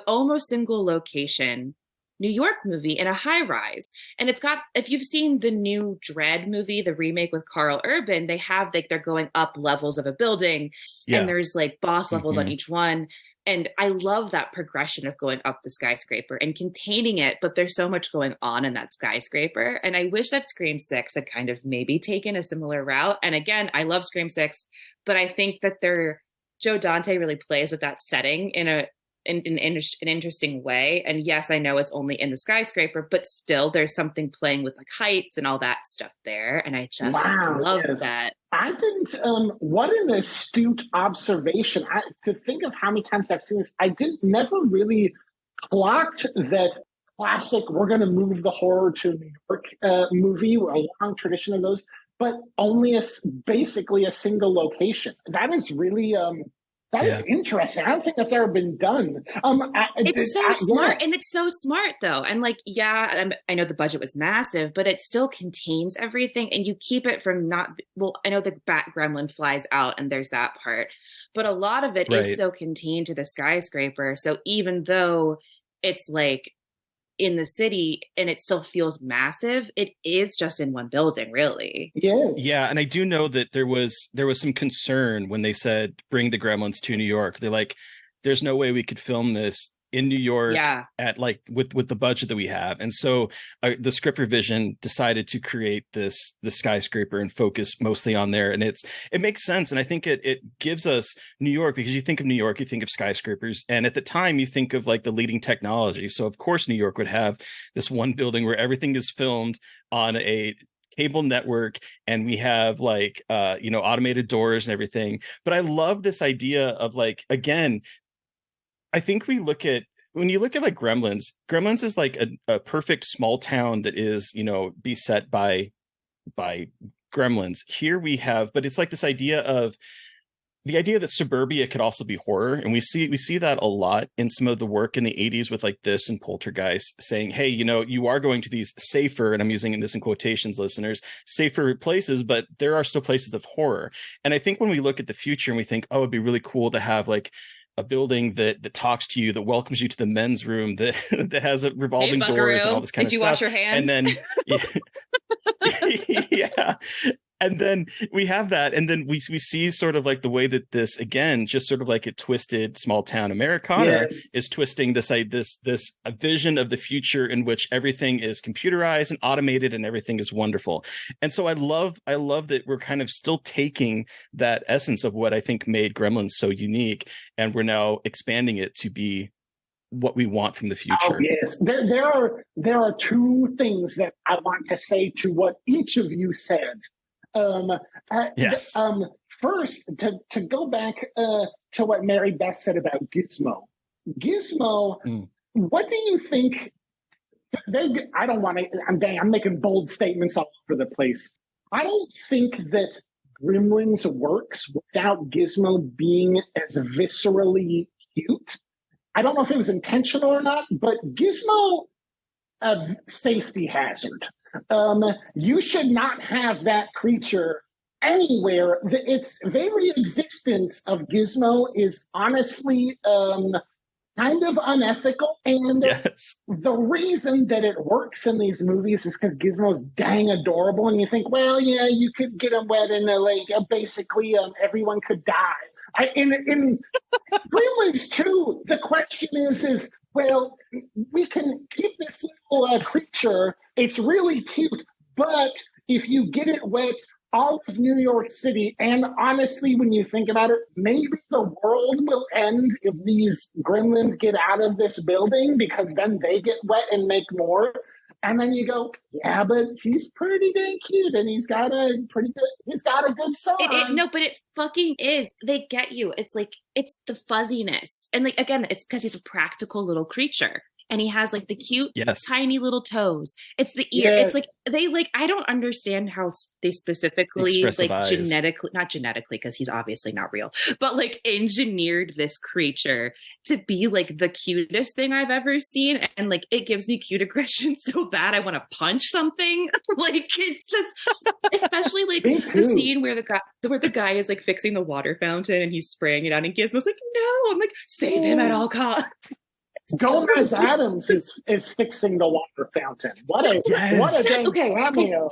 almost single location New York movie in a high rise. And it's got, if you've seen the new Dread movie, the remake with Carl Urban, they have like, they're going up levels of a building and there's like boss levels on each one. And I love that progression of going up the skyscraper and containing it, but there's so much going on in that skyscraper. And I wish that Scream 6 had kind of maybe taken a similar route. And again, I love Scream 6, but I think that Joe Dante really plays with that setting in an interesting way. And yes, I know it's only in the skyscraper, but still there's something playing with like heights and all that stuff there. And I just love that. I didn't, what an astute observation. To think of how many times I've seen this, I never really clocked that classic, we're going to move the horror to New York movie, a long tradition of those, but only basically a single location. That is really, that is interesting. I don't think that's ever been done. It's so smart. And it's so smart, though. And like, I know the budget was massive, but it still contains everything. And you keep it from I know the bat gremlin flies out and there's that part. But a lot of it is so contained to the skyscraper. So even though it's like in the city and it still feels massive, it is just in one building, really. Yeah, and I do know that there was some concern when they said bring the Gremlins to New York. They're like, there's no way we could film this in New York at like with the budget that we have. And so the script revision decided to create the skyscraper and focus mostly on there. And it makes sense. And I think it gives us New York, because you think of New York, you think of skyscrapers. And at the time you think of like the leading technology. So of course, New York would have this one building where everything is filmed on a cable network, and we have like automated doors and everything. But I love this idea of like, again, I think when you look at like Gremlins is like a perfect small town that is, beset by gremlins. Here we have, but it's like this idea that suburbia could also be horror. And we see that a lot in some of the work in the 80s with like this and Poltergeist, saying, hey, you are going to these safer, and I'm using this in quotations, listeners, safer places, but there are still places of horror. And I think when we look at the future and we think, oh, it'd be really cool to have like a building that talks to you, that welcomes you to the men's room, that has a revolving doors and all this kind of stuff. Did you wash your hands? And then, yeah. And then we have that, and then we see sort of like the way that this, again, just sort of like it twisted small town Americana, Yes. is twisting this a vision of the future in which everything is computerized and automated and everything is wonderful. And so I love that we're kind of still taking that essence of what I think made Gremlins so unique, and we're now expanding it to be what we want from the Oh future. yes, there are two things that I want to say to what each of you said. Um, Yes. First, to go back to what Mary Beth said about Gizmo. Gizmo, what do you think? I don't want to. I'm making bold statements all over the place. I don't think that Gremlins works without Gizmo being as viscerally cute. I don't know if it was intentional or not, but Gizmo, a safety hazard. You should not have that creature anywhere. Its very existence of Gizmo is honestly kind of unethical. And Yes. the reason that it works in these movies is because Gizmo's dang adorable. And you think, well, yeah, you could get him wet in the lake. Basically, everyone could die. In Gremlins 2, the question is, well, we can keep this little creature. It's really cute, but if you get it wet, all of New York City, and honestly, when you think about it, maybe the world will end if these gremlins get out of this building, because then they get wet and make more. And then you go, yeah, but he's pretty dang cute, and he's got a good song. No, but it fucking is. They get you. It's like, it's the fuzziness. And like, again, it's because he's a practical little creature. And he has like the cute, tiny little toes. It's the ear. Yes. It's like, I don't understand how they specifically, Expressive like eyes. not genetically, because he's obviously not real, but like engineered this creature to be like the cutest thing I've ever seen. And like, it gives me cute aggression so bad I want to punch something. Like, it's just, especially like the scene where the guy is like fixing the water fountain and he's spraying it out, and Gizmo's like, no, I'm like, save him at all costs. Gomez Adams is fixing the water fountain. What a dang cameo.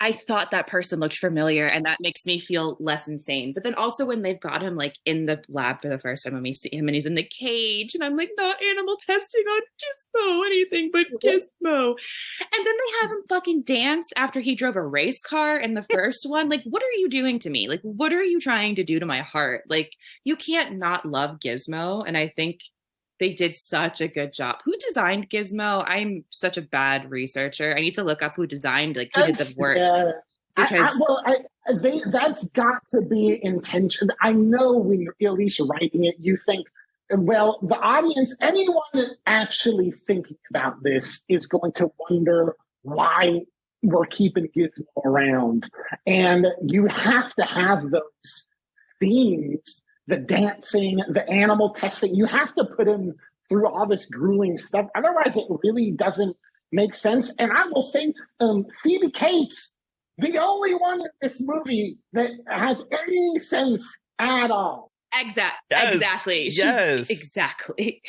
I thought that person looked familiar, and that makes me feel less insane. But then also when they've got him like in the lab for the first time, when we see him and he's in the cage, and I'm like, not animal testing on Gizmo, anything but Gizmo. And then they have him fucking dance after he drove a race car in the first one. Like, what are you doing to me? Like, what are you trying to do to my heart? Like, you can't not love Gizmo. And I think they did such a good job. Who designed Gizmo? I'm such a bad researcher. I need to look up who designed, like, who did the work. That's got to be intention. I know when you're at least writing it, you think, well, the audience, anyone actually thinking about this is going to wonder why we're keeping Gizmo around. And you have to have those themes, the dancing, the animal testing. You have to put him through all this grueling stuff. Otherwise, it really doesn't make sense. And I will say, Phoebe Cates, the only one in this movie that has any sense at all. Exactly. Yes. Exactly.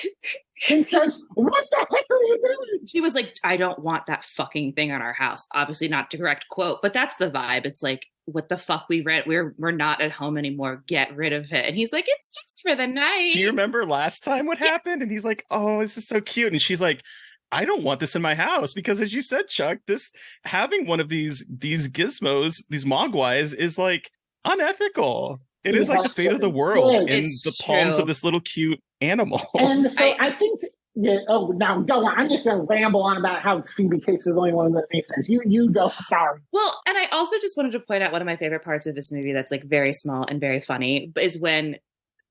She says, what the heck are you doing? She was like, I don't want that fucking thing on our house. Obviously not direct quote, but that's the vibe. It's like, what the fuck, we rent, we're not at home anymore, get rid of it. And he's like, it's just for the night. Do you remember last time what happened? And he's like, oh, this is so cute. And she's like, I don't want this in my house, because as you said, Chuck, this having one of these gizmos, these mogwais, is like unethical. It is like the fate of the world in the palms of this little cute animal. And so I think, now go on. I'm just going to ramble on about how Phoebe Cates is the only one that makes sense. You go. Sorry. Well, and I also just wanted to point out one of my favorite parts of this movie that's like very small and very funny is when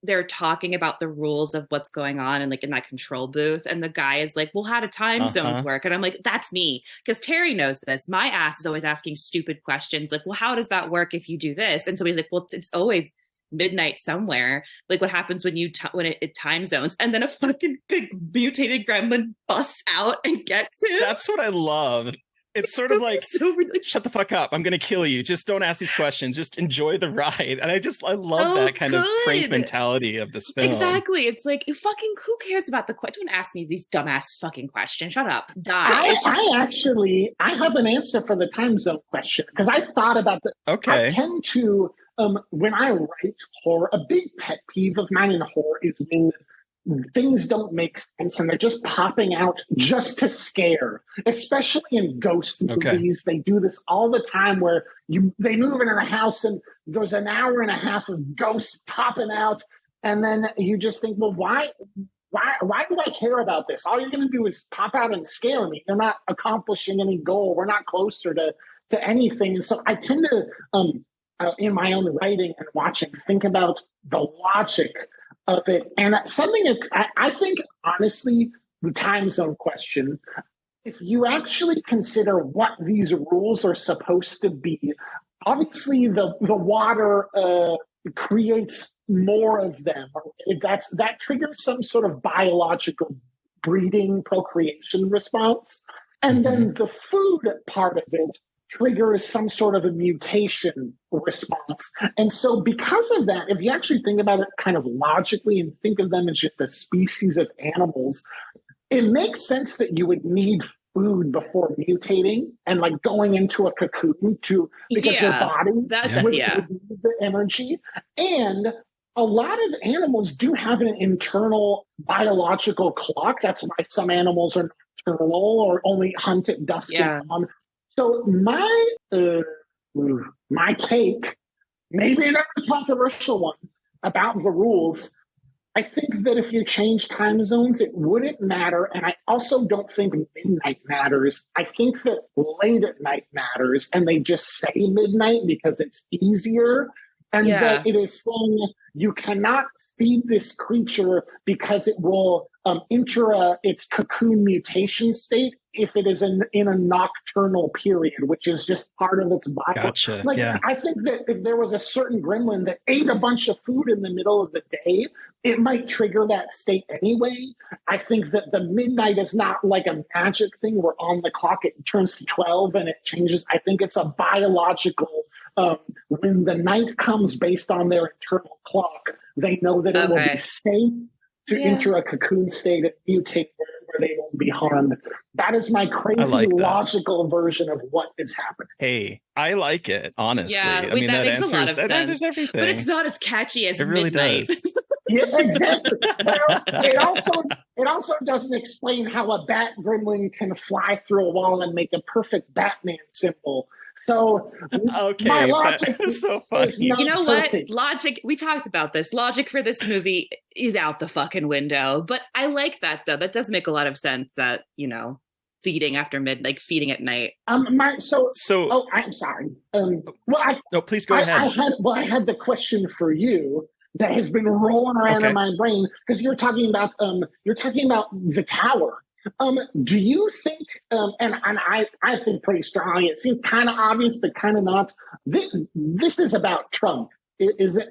they're talking about the rules of what's going on and like in that control booth, and the guy is like, well, how do time zones work? And I'm like, that's me, because Terry knows this. My ass is always asking stupid questions like, well, how does that work if you do this? And so he's like, well, it's always midnight somewhere. Like, what happens when it time zones? And then a fucking big mutated gremlin busts out and gets him. That's what I love. It's sort of like, so shut the fuck up. I'm going to kill you. Just don't ask these questions. Just enjoy the ride. And I love that kind of prank mentality of this film. Exactly. It's like, who cares about the question? Don't ask me these dumbass fucking questions. Shut up. Die. I have an answer for the time zone question because I thought about the. Okay. I tend to, when I write horror, a big pet peeve of mine in horror is when things don't make sense and they're just popping out just to scare, especially in ghost movies. They do this all the time where they move into the house and there's an hour and a half of ghosts popping out, and then you just think, well, why do I care about this? All you're going to do is pop out and scare me. You're not accomplishing any goal. We're not closer to anything. And so I tend to in my own writing and watching think about the logic of it. And something I think, honestly, the time zone question, if you actually consider what these rules are supposed to be, obviously the water creates more of them. That triggers some sort of biological breeding, procreation response. And then the food part of it triggers some sort of a mutation response. And so because of that, if you actually think about it kind of logically and think of them as just a species of animals, it makes sense that you would need food before mutating and like going into a cocoon because your body would need the energy. And a lot of animals do have an internal biological clock. That's why some animals are nocturnal or only hunt at dusk and dawn. So my take, maybe another controversial one about the rules, I think that if you change time zones, it wouldn't matter. And I also don't think midnight matters. I think that late at night matters. And they just say midnight because it's easier. And that it is saying you cannot feed this creature because it will enter its cocoon mutation state if it is in a nocturnal period, which is just part of its body. Gotcha. I think that if there was a certain gremlin that ate a bunch of food in the middle of the day, it might trigger that state anyway. I think that the midnight is not like a magic thing where on the clock it turns to 12 and it changes. I think it's a biological, when the night comes based on their internal clock, they know that it will be safe to enter a cocoon state and mutate where they won't be harmed. That is my crazy logical version of what is happening. Hey, I like it, honestly. Yeah, I mean, that makes a lot of sense. Answers everything. But it's not as catchy as it really midnight. does. Yeah, exactly. Well, it also doesn't explain how a bat gremlin can fly through a wall and make a perfect Batman symbol. So my logic is so funny. You know what? Logic, we talked about this. Logic for this movie is out the fucking window. But I like that, though. That does make a lot of sense that, feeding after midnight, feeding at night. I'm sorry. Please go ahead. I had the question for you that has been rolling around in my brain because you're talking about the tower. Do you think, and I think pretty strongly, it seems kind of obvious, but kind of not, this is about Trump. Is it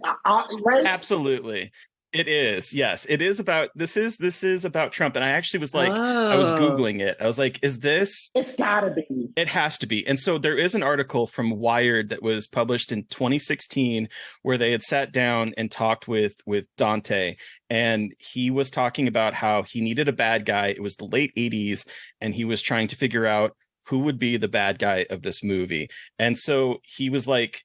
right? Absolutely. It is. Yes, it is about, this is about Trump. And I actually was like, I was Googling it. I was like, is this? It's gotta be. It has to be. And so there is an article from Wired that was published in 2016 where they had sat down and talked with Dante. And he was talking about how he needed a bad guy. It was the late 80s. And he was trying to figure out who would be the bad guy of this movie. And so he was like,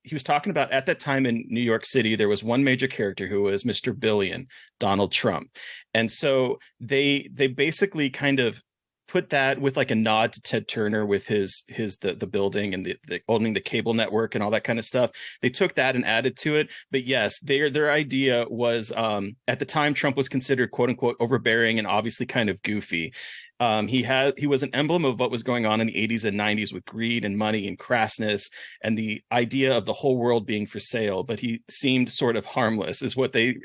he was talking about at that time in New York City, there was one major character who was Mr. Billion, Donald Trump. And so they basically kind of put that with like a nod to Ted Turner with the building and the owning the cable network and all that kind of stuff. They took that and added to it. But yes, their idea was at the time Trump was considered quote unquote overbearing and obviously kind of goofy. He was an emblem of what was going on in the 80s and 90s with greed and money and crassness and the idea of the whole world being for sale. But he seemed sort of harmless is what they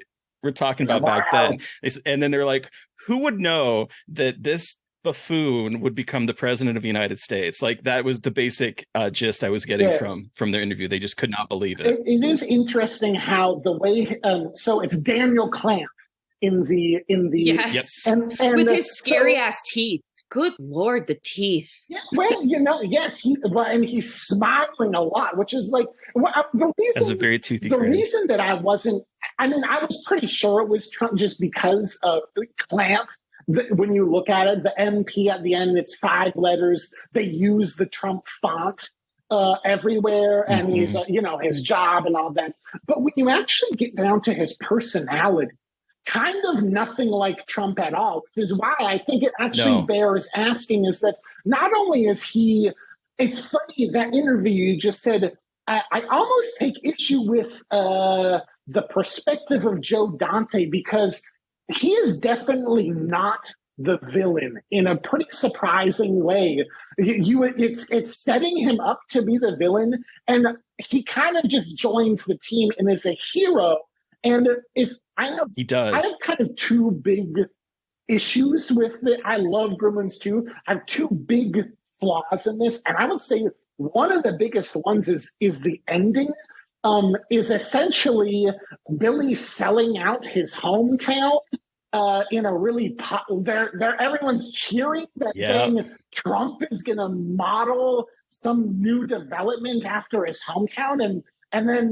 were talking about back then. And then they're like, who would know that this buffoon would become the president of the United States? Like that was the basic gist I was getting from their interview. They just could not believe it. It is interesting how the way, so it's Daniel Clamp in the yes, and with his scary ass teeth Good Lord, the teeth. Yeah, well, yes, and he's smiling a lot, which is like the As a reason. very toothy The grin. reason that I wasn't, I mean, I was pretty sure it was Trump just because of Clamp. When you look at it, the MP at the end, it's 5 letters. They use the Trump font everywhere, and he's, his job and all that. But when you actually get down to his personality, kind of nothing like Trump at all, which is why I think it actually bears asking is that not only is he, it's funny, that interview you just said, I almost take issue with the perspective of Joe Dante, because he is definitely not the villain in a pretty surprising way. It's setting him up to be the villain, and he kind of just joins the team and is a hero. And he does. I have kind of 2 big issues with it. I love Gremlins 2. I have 2 big flaws in this, and I would say one of the biggest ones is the ending. Is essentially Billy selling out his hometown in a really everyone's cheering that then Trump is going to model some new development after his hometown, and then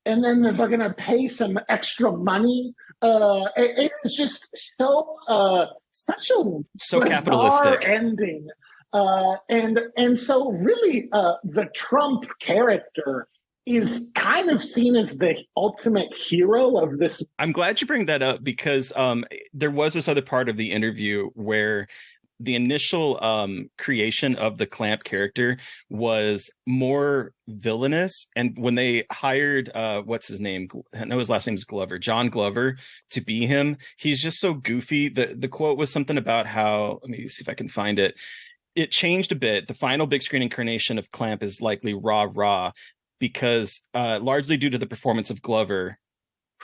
they're going to pay some extra money. It was just such a capitalistic ending, and so really the Trump character is kind of seen as the ultimate hero of this. I'm glad you bring that up, because there was this other part of the interview where the initial creation of the Clamp character was more villainous. And when they hired, what's his name? I know his last name is Glover, John Glover, to be him, he's just so goofy. The quote was something about how, let me see if I can find it. It changed a bit. The final big screen incarnation of Clamp is likely rah rah, because largely due to the performance of Glover,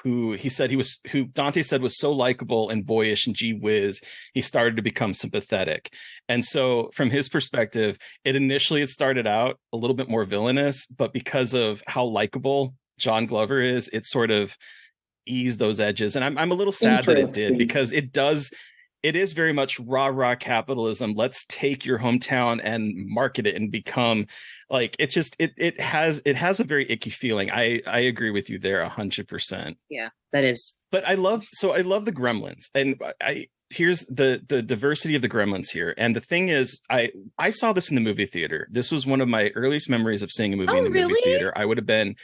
who Dante said was so likable and boyish and gee whiz, he started to become sympathetic. And so from his perspective, it started out a little bit more villainous, but because of how likable John Glover is, it sort of eased those edges. And I'm a little sad that it did, because it is very much rah-rah capitalism. Let's take your hometown and market it and become like, it has a very icky feeling. I agree with you there 100%. Yeah, that is. But I love the Gremlins, and here's the diversity of the Gremlins here. And the thing is, I saw this in the movie theater. This was one of my earliest memories of seeing a movie in the movie theater. I would have been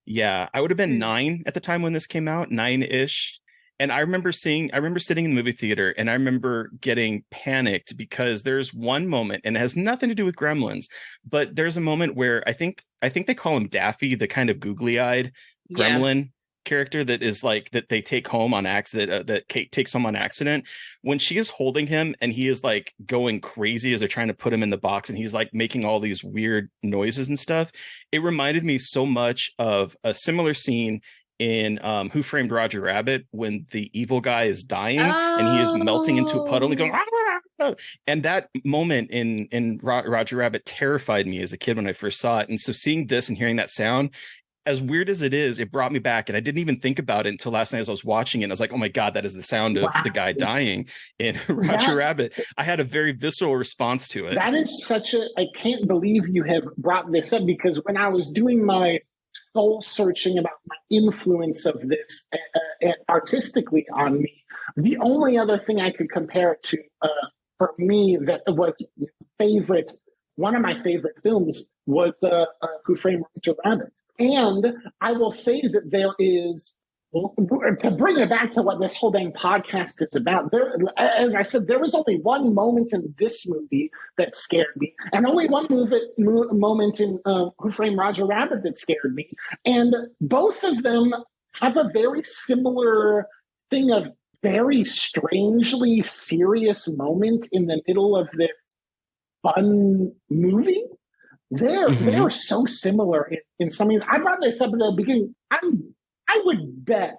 9 at the time when this came out, 9-ish. And I remember sitting in the movie theater, and I remember getting panicked because there's one moment, and it has nothing to do with Gremlins, but there's a moment where I think they call him Daffy, the kind of googly-eyed gremlin character that is like that they take home on accident, that Kate takes home on accident. When she is holding him and he is like going crazy as they're trying to put him in the box, and he's like making all these weird noises and stuff, it reminded me so much of a similar scene in Who Framed Roger Rabbit, when the evil guy is dying and he is melting into a puddle and going, ah! And that moment in Roger Rabbit terrified me as a kid when I first saw it. And so seeing this and hearing that sound, as weird as it is, it brought me back. And I didn't even think about it until last night as I was watching it. And I was like, oh my God, that is the sound of the guy dying in Roger Rabbit. I had a very visceral response to it. That is I can't believe you have brought this up, because when I was doing my soul searching about my influence of this artistically on me, the only other thing I could compare it to for me that was one of my favorite films was Who Framed Roger Rabbit. And I will say that there is, to bring it back to what this whole dang podcast is about, as I said, there was only one moment in this movie that scared me, and only one moment in Who Framed Roger Rabbit that scared me. And both of them have a very similar thing of very strangely serious moment in the middle of this fun movie. They're so similar in some ways. I brought this up at the beginning. I would bet,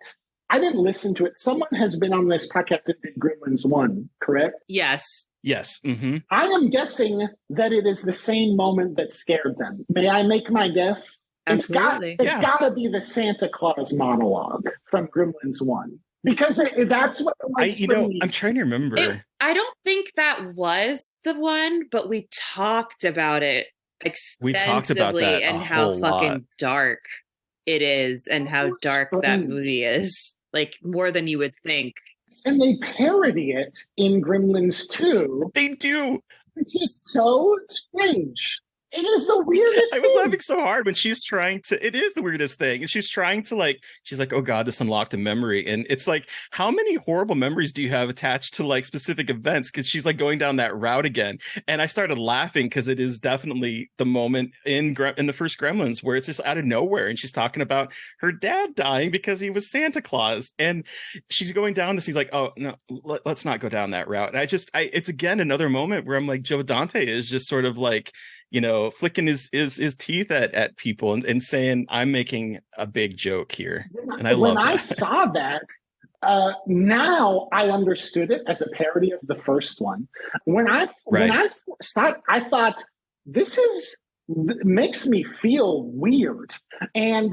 I didn't listen to it, someone has been on this podcast that did Gremlins 1, correct? Yes. Yes. Mm-hmm. I am guessing that it is the same moment that scared them. May I make my guess? Absolutely. It's got to be the Santa Claus monologue from Gremlins 1. because that's what it was for me. I'm trying to remember. I don't think that was the one, but we talked about it We talked about extensively that a and how whole fucking lot. dark it is and how dark that movie is. Like more than you would think. And they parody it in Gremlins 2. They do. It's just so strange. It is the weirdest I was thing. laughing so hard when she's trying to, it is the weirdest thing. And she's trying to like, she's like, oh God, this unlocked a memory. And it's like, how many horrible memories do you have attached to like specific events? Because she's like going down that route again. And I started laughing because it is definitely the moment in the first Gremlins where it's just out of nowhere. And she's talking about her dad dying because he was Santa Claus. And she's going down this, he's like, oh no, let's not go down that route. And it's again, another moment where I'm like, Joe Dante is just sort of like, flicking his teeth at people and saying, I'm making a big joke here. And I love that. When I saw that, now I understood it as a parody of the first one. When I saw it, I thought, this makes me feel weird. And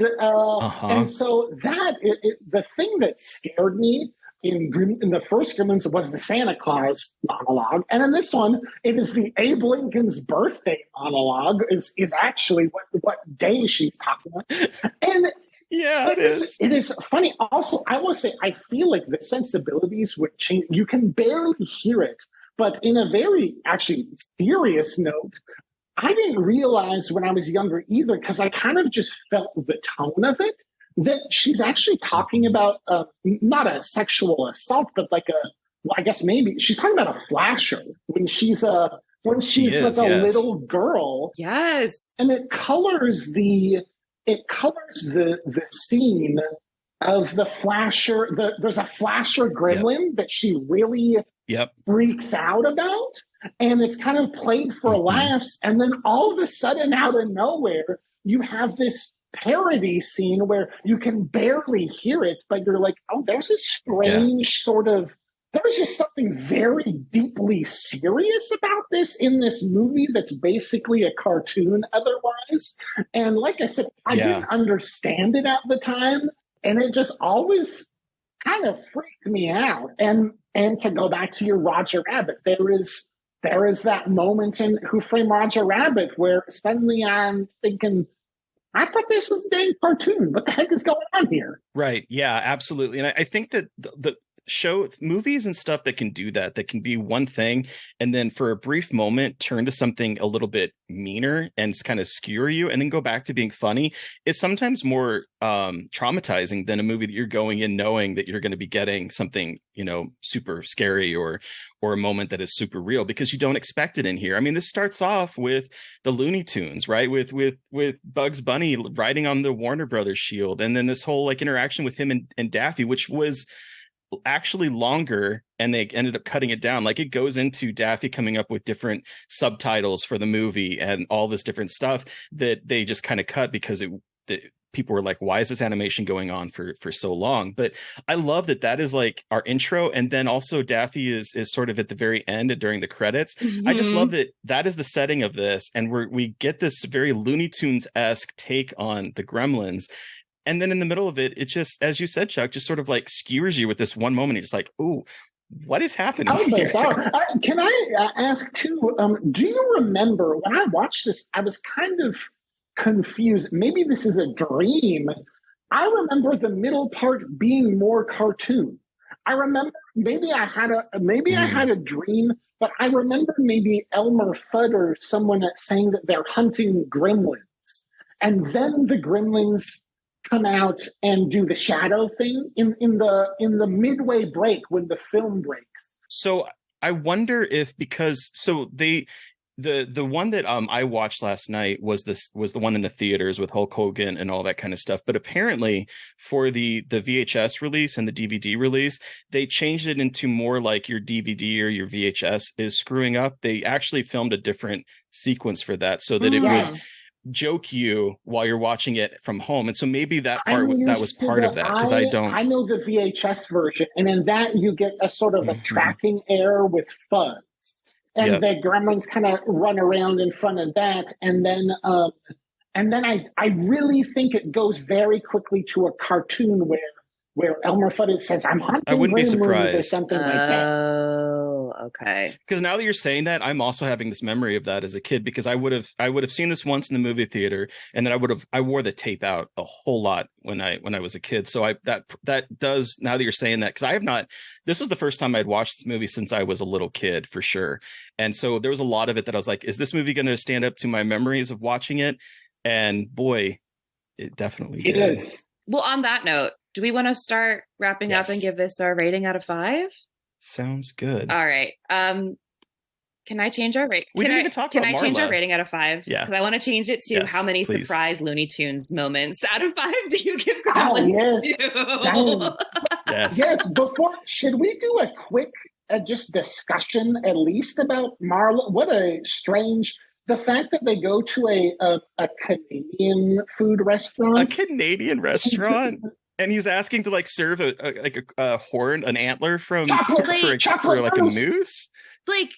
so the thing that scared me in the first Gremlins was the Santa Claus monologue, and in this one, it is the Abe Lincoln's birthday monologue. Is actually what day she's talking about, and yeah, it is. It is funny. Also, I will say, I feel like the sensibilities would change. You can barely hear it, but in a very actually serious note, I didn't realize when I was younger either, because I kind of just felt the tone of it, that she's actually talking about not a sexual assault, but like I guess maybe she's talking about a flasher when she's little girl. Yes. And it colors the scene of the flasher. There's a flasher gremlin that she really freaks out about. And it's kind of played for laughs. And then all of a sudden, out of nowhere, you have this parody scene where you can barely hear it, but you're like, oh, there's a strange sort of, there's just something very deeply serious about this in this movie that's basically a cartoon otherwise. And like I said, I didn't understand it at the time, and it just always kind of freaked me out. And to go back to your Roger Rabbit, there is that moment in Who Framed Roger Rabbit where suddenly I'm thinking, I thought this was a dang cartoon. What the heck is going on here? Right. Yeah, absolutely. And I think that the show movies and stuff that can do that can be one thing and then for a brief moment turn to something a little bit meaner and kind of skewer you and then go back to being funny is sometimes more traumatizing than a movie that you're going in knowing that you're going to be getting something super scary or a moment that is super real, because you don't expect it in here. I mean, this starts off with the Looney Tunes, right? With Bugs Bunny riding on the Warner Brothers shield, and then this whole like interaction with him and Daffy, which was actually longer, and they ended up cutting it down. Like, it goes into Daffy coming up with different subtitles for the movie and all this different stuff that they just kind of cut because people were like, why is this animation going on for so long? But I love that is like our intro, and then also Daffy is sort of at the very end during the credits. I just love that is the setting of this, and we get this very Looney Tunes-esque take on the Gremlins. And then in the middle of it, it just, as you said, Chuck, just sort of like skewers you with this one moment. You're just like, ooh, what is happening here? Can I ask too, do you remember when I watched this, I was kind of confused. Maybe this is a dream. I remember the middle part being more cartoon. I remember maybe I had a dream, but I remember maybe Elmer Fudd or someone saying that they're hunting gremlins. And then the gremlins come out and do the shadow thing in the midway break when the film breaks. So I wonder if, because the one that I watched last night was the one in the theaters with Hulk Hogan and all that kind of stuff. But apparently for the VHS release and the DVD release, they changed it into more like your DVD or your VHS is screwing up. They actually filmed a different sequence for that so that it would joke you while you're watching it from home. And so maybe that was part of that, because I know the VHS version, and in that you get a sort of a tracking error with fuzz. And the gremlins kind of run around in front of that. And then I really think it goes very quickly to a cartoon where where Elmer Fudd says, "I'm hunting I wouldn't be gremlins," or surprised. something like that. Oh, okay. Because now that you're saying that, I'm also having this memory of that as a kid, because I would have seen this once in the movie theater, and then I wore the tape out a whole lot when I was a kid. So that does, now that you're saying that, because I have not, this was the first time I'd watched this movie since I was a little kid, for sure. And so there was a lot of it that I was like, is this movie going to stand up to my memories of watching it? And boy, it definitely It did. is. Well, on that note, do we want to start wrapping up and give this our rating out of 5? Sounds good. All right. Can I change our rate? We didn't even talk about Can I change Marla. our rating out of 5? Yeah. Because I want to change it to how many please. surprise Looney Tunes moments out of 5 do you give Gremlins to? Yes. Before, should we do a quick just discussion at least about Marla? What a strange, the fact that they go to a Canadian food restaurant. A Canadian restaurant? And he's asking to like serve a horn, an antler from for like a moose. Like,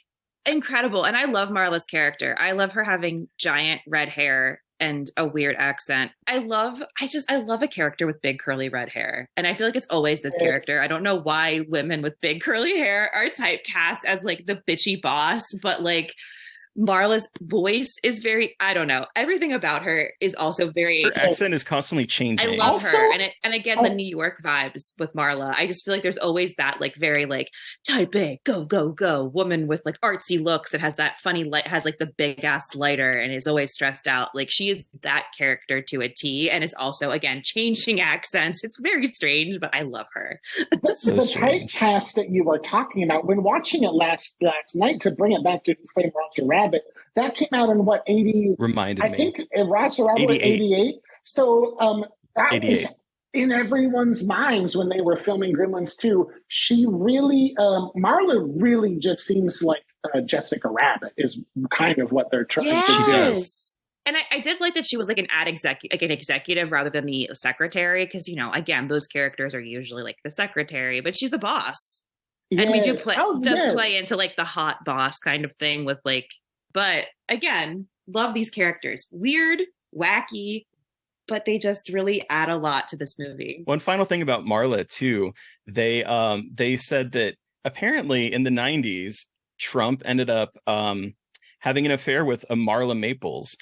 incredible. And I love Marla's character. I love her having giant red hair and a weird accent. I love a character with big curly red hair. And I feel like it's always this character. I don't know why women with big curly hair are typecast as like the bitchy boss, but like Marla's voice is very, I don't know. Everything about her is also very... Her accent is constantly changing. I love her. And again, the New York vibes with Marla. I just feel like there's always that like very like type A, go, go, go woman with like artsy looks and has that funny light, has like the big ass lighter and is always stressed out. Like she is that character to a T and is also, again, changing accents. It's very strange, but I love her. So the typecast that you were talking about, when watching it last night, to bring it back to Frame Roger Rabbit, that came out in what, 80? Reminded me. I think Roger Rabbit was 88. So that 88. Was in everyone's minds when they were filming Gremlins 2. She really, Marla really just seems like Jessica Rabbit is kind of what they're trying to do. She does. And I did like that she was like an executive rather than the secretary, because, you know, again, those characters are usually like the secretary, but she's the boss. Yes. And we do play into like the hot boss kind of thing with like, but again, love these characters. Weird, wacky, but they just really add a lot to this movie. One final thing about Marla too, they said that apparently in the 90s, Trump ended up having an affair with a Marla Maples.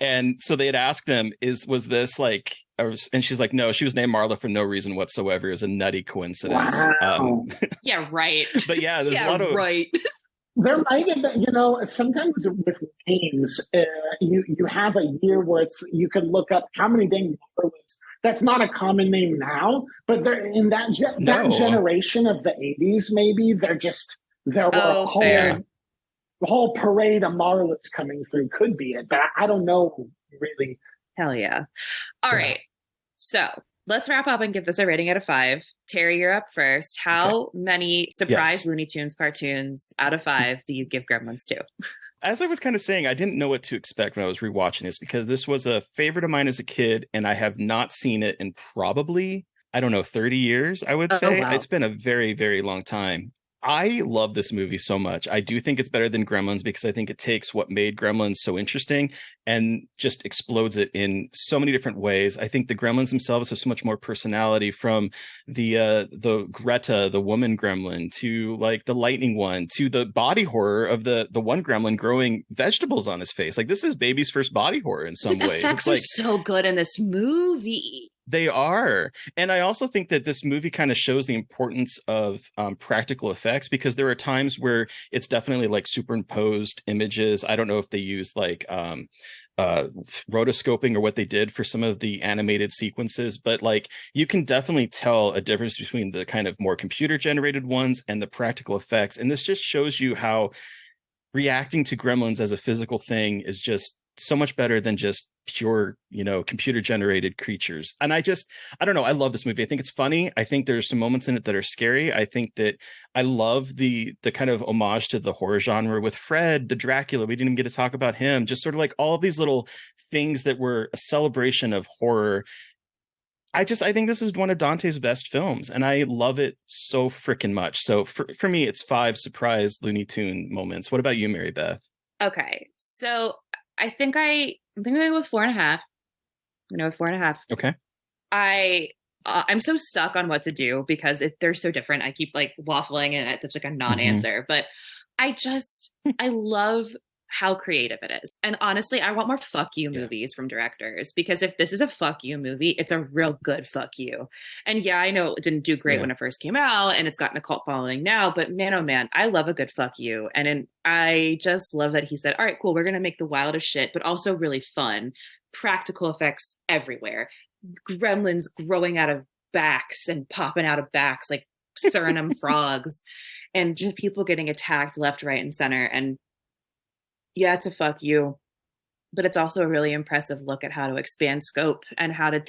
And so they had asked them, was this like, and she's like, no, she was named Marla for no reason whatsoever. It was a nutty coincidence. Wow. Yeah, right. But yeah, there's a lot of... Right. There might have been, you know, sometimes with names, you have a year where you can look up how many dang Marlas. That's not a common name now, but they're in that generation of the 80s, maybe there were a whole parade of Marlas coming through. Could be it, but I don't know really. Hell yeah. All right. So let's wrap up and give this a rating out of 5. Terry, you're up first. How many surprise Looney Tunes cartoons out of 5 do you give Gremlins to? As I was kind of saying, I didn't know what to expect when I was rewatching this, because this was a favorite of mine as a kid, and I have not seen it in probably, 30 years, I would say. Wow. It's been a very, very long time. I love this movie so much. I do think it's better than Gremlins, because I think it takes what made Gremlins so interesting and just explodes it in so many different ways. I think the Gremlins themselves have so much more personality, from the Greta, the woman gremlin, to like the lightning one, to the body horror of the one gremlin growing vegetables on his face. Like, this is baby's first body horror in some ways. The effects are so good in this movie. They are. And I also think that this movie kind of shows the importance of practical effects, because there are times where it's definitely like superimposed images. I don't know if they used like rotoscoping or what they did for some of the animated sequences, but like you can definitely tell a difference between the kind of more computer generated ones and the practical effects. And this just shows you how reacting to Gremlins as a physical thing is just so much better than just pure, computer generated creatures. And I don't know. I love this movie. I think it's funny. I think there's some moments in it that are scary. I think that I love the kind of homage to the horror genre with Fred, the Dracula. We didn't even get to talk about him. Just sort of like all of these little things that were a celebration of horror. I think this is one of Dante's best films, and I love it so freaking much. So for me, it's 5 surprise Looney Tune moments. What about you, Mary Beth? Okay, so I think I'm going with 4.5. I'm going with 4.5. Okay. I I'm so stuck on what to do because they're so different. I keep like waffling and it's such like a non-answer, but I love how creative it is. And honestly, I want more fuck you movies from directors, because if this is a fuck you movie, it's a real good fuck you. And yeah, I know it didn't do great when it first came out and it's gotten a cult following now, but man, oh man, I love a good fuck you. And I just love that he said, all right, cool, we're going to make the wildest shit, but also really fun. Practical effects everywhere. Gremlins growing out of backs and popping out of backs like Suriname frogs, and just people getting attacked left, right, and center. And yeah, it's a fuck you, but it's also a really impressive look at how to expand scope and how to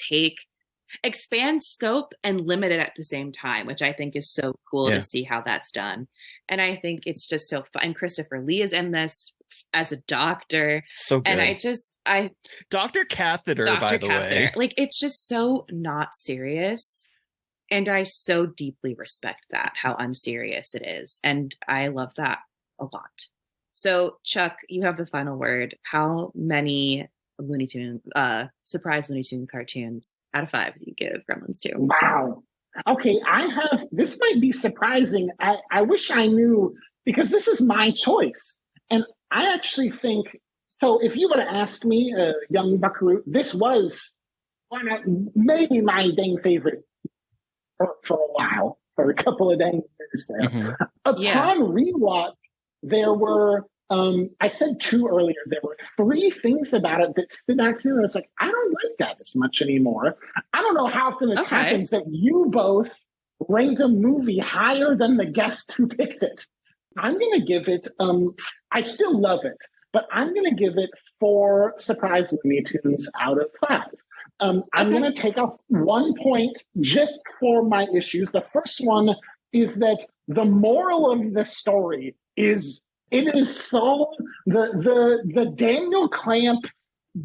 expand scope and limit it at the same time, which I think is so cool to see how that's done. And I think it's just so fun. And Christopher Lee is in this as a doctor. So good. And Dr. Catheter, by the way. Like, it's just so not serious. And I so deeply respect that, how unserious it is. And I love that a lot. So, Chuck, you have the final word. How many surprise Looney Tune cartoons out of 5 do you give Gremlins to? Wow. Okay, this might be surprising. I wish I knew, because this is my choice. And I actually think, so if you would have asked me, young buckaroo, this was maybe my dang favorite for a while, for a couple of dang years there. Mm-hmm. Upon rewatch, there were, I said 2 earlier, there were 3 things about it that stood out to me. I was like, I don't like that as much anymore. I don't know how often this happens that you both rate a movie higher than the guest who picked it. I'm going to give it, I still love it, but I'm going to give it 4 surprise Looney Tunes out of 5. I'm going to take off 1 point just for my issues. The first one is that the moral of the story is, it is so, the Daniel Clamp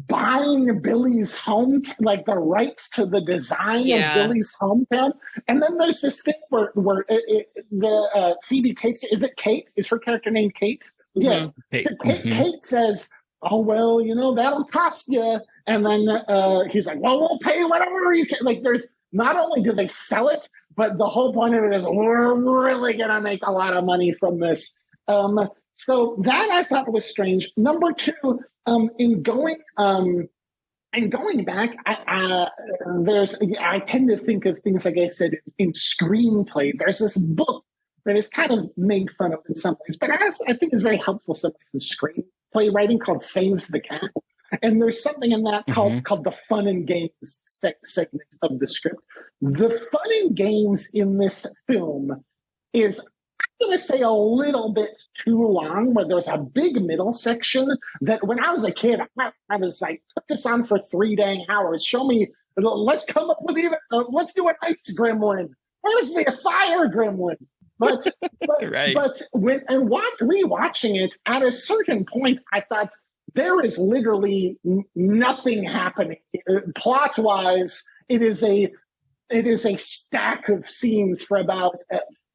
buying Billy's home, like the rights to the design of Billy's hometown. And then there's this thing where Phoebe takes it. Is it Kate? Is her character named Kate? Mm-hmm. Yes. Kate says, oh, well, that'll cost you. And then he's like, well, we'll pay whatever you can. Like, there's, not only do they sell it, but the whole point of it is we're really going to make a lot of money from this. So that I thought was strange. Number 2, in going back, I tend to think of things, like I said, in screenplay. There's this book that is kind of made fun of in some ways, but I think is very helpful in screenplay writing, called Saves the Cat. And there's something in that called the fun and games segment of the script. The fun and games in this film is, I'm going to say, a little bit too long, where there's a big middle section that when I was a kid, I was like, put this on for 3 dang hours. Show me, let's come up with let's do an ice gremlin. Where's the fire gremlin? But when rewatching it, at a certain point, I thought, there is literally nothing happening. Plot-wise, it is a stack of scenes for about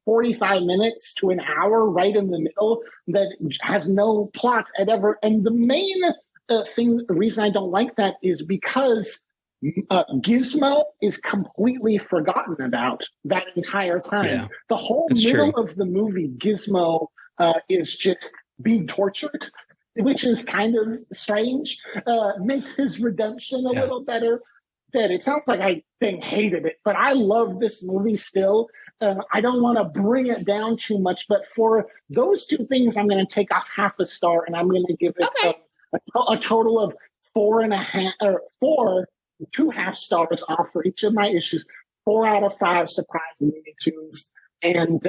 45 minutes to an hour right in the middle that has no plot at ever. And the main the reason I don't like that is because Gizmo is completely forgotten about that entire time. Yeah, the whole middle of the movie, Gizmo is just being tortured, which is kind of strange. Makes his redemption a little better. It sounds like I hated it, but I love this movie still. I don't want to bring it down too much, but for those 2 things, I'm going to take off half a star, and I'm going to give it a total of 4.5 or 2.5 stars off for each of my issues. 4 out of 5 surprise Looney Tunes, and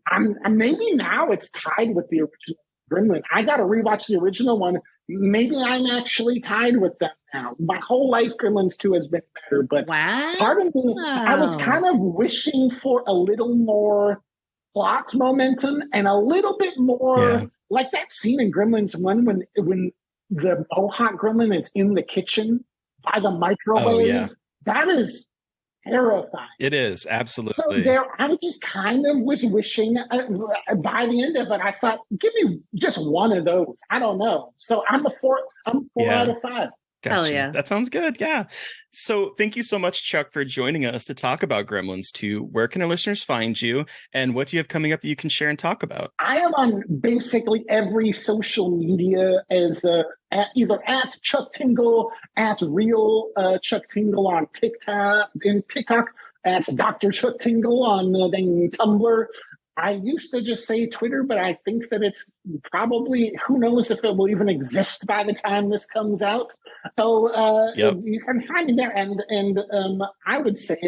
I'm maybe now it's tied with the original Gremlin. I got to rewatch the original one. Maybe I'm actually tied with them now. My whole life, Gremlins 2 has been better, but part of me, I was kind of wishing for a little more plot momentum and a little bit more, like that scene in Gremlins 1 when the Mohawk Gremlin is in the kitchen by the microwave. That is terrifying. It is, absolutely. So I just kind of was wishing by the end of it, I thought, give me just one of those. I don't know. So I'm 4 out of 5. Hell Gotcha. yeah. That sounds good. Yeah. So thank you so much, Chuck, for joining us to talk about Gremlins 2. Where can our listeners find you? And what do you have coming up that you can share and talk about? I am on basically every social media as either at Chuck Tingle, at real Chuck Tingle on TikTok, at Dr. Chuck Tingle on Tumblr. I used to just say Twitter, but I think that it's probably, who knows if it will even exist by the time this comes out. So Yep. you can find me there. And I would say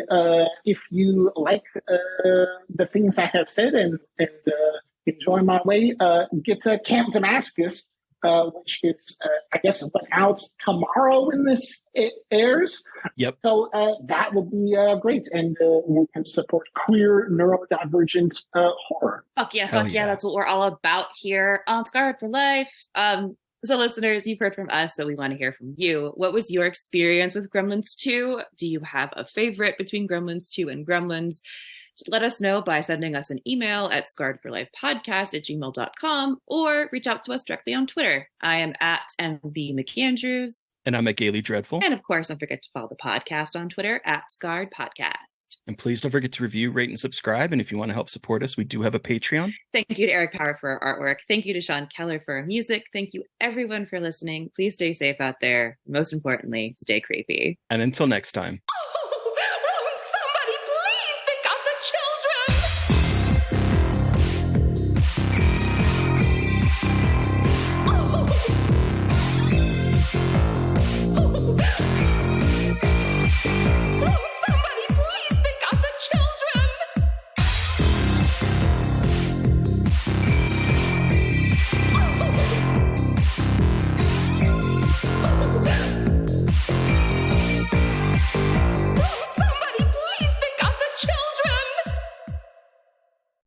if you like the things I have said and enjoy my way, get to Camp Damascus, which is, I guess, out tomorrow when this airs. Yep. So that will be great. And we can support queer, neurodivergent horror. Fuck yeah, Hell fuck yeah. yeah. That's what we're all about here on Scarred for Life. So listeners, you've heard from us, but we want to hear from you. What was your experience with Gremlins 2? Do you have a favorite between Gremlins 2 and Gremlins? Let us know by sending us an email at scarredforlifepodcast@gmail.com or reach out to us directly on Twitter. I am at MV McAndrews. And I'm at Gaily Dreadful. And of course, don't forget to follow the podcast on Twitter at Scarred Podcast. And please don't forget to review, rate, and subscribe. And if you want to help support us, we do have a Patreon. Thank you to Eric Power for our artwork. Thank you to Sean Keller for our music. Thank you everyone for listening. Please stay safe out there. Most importantly, stay creepy. And until next time.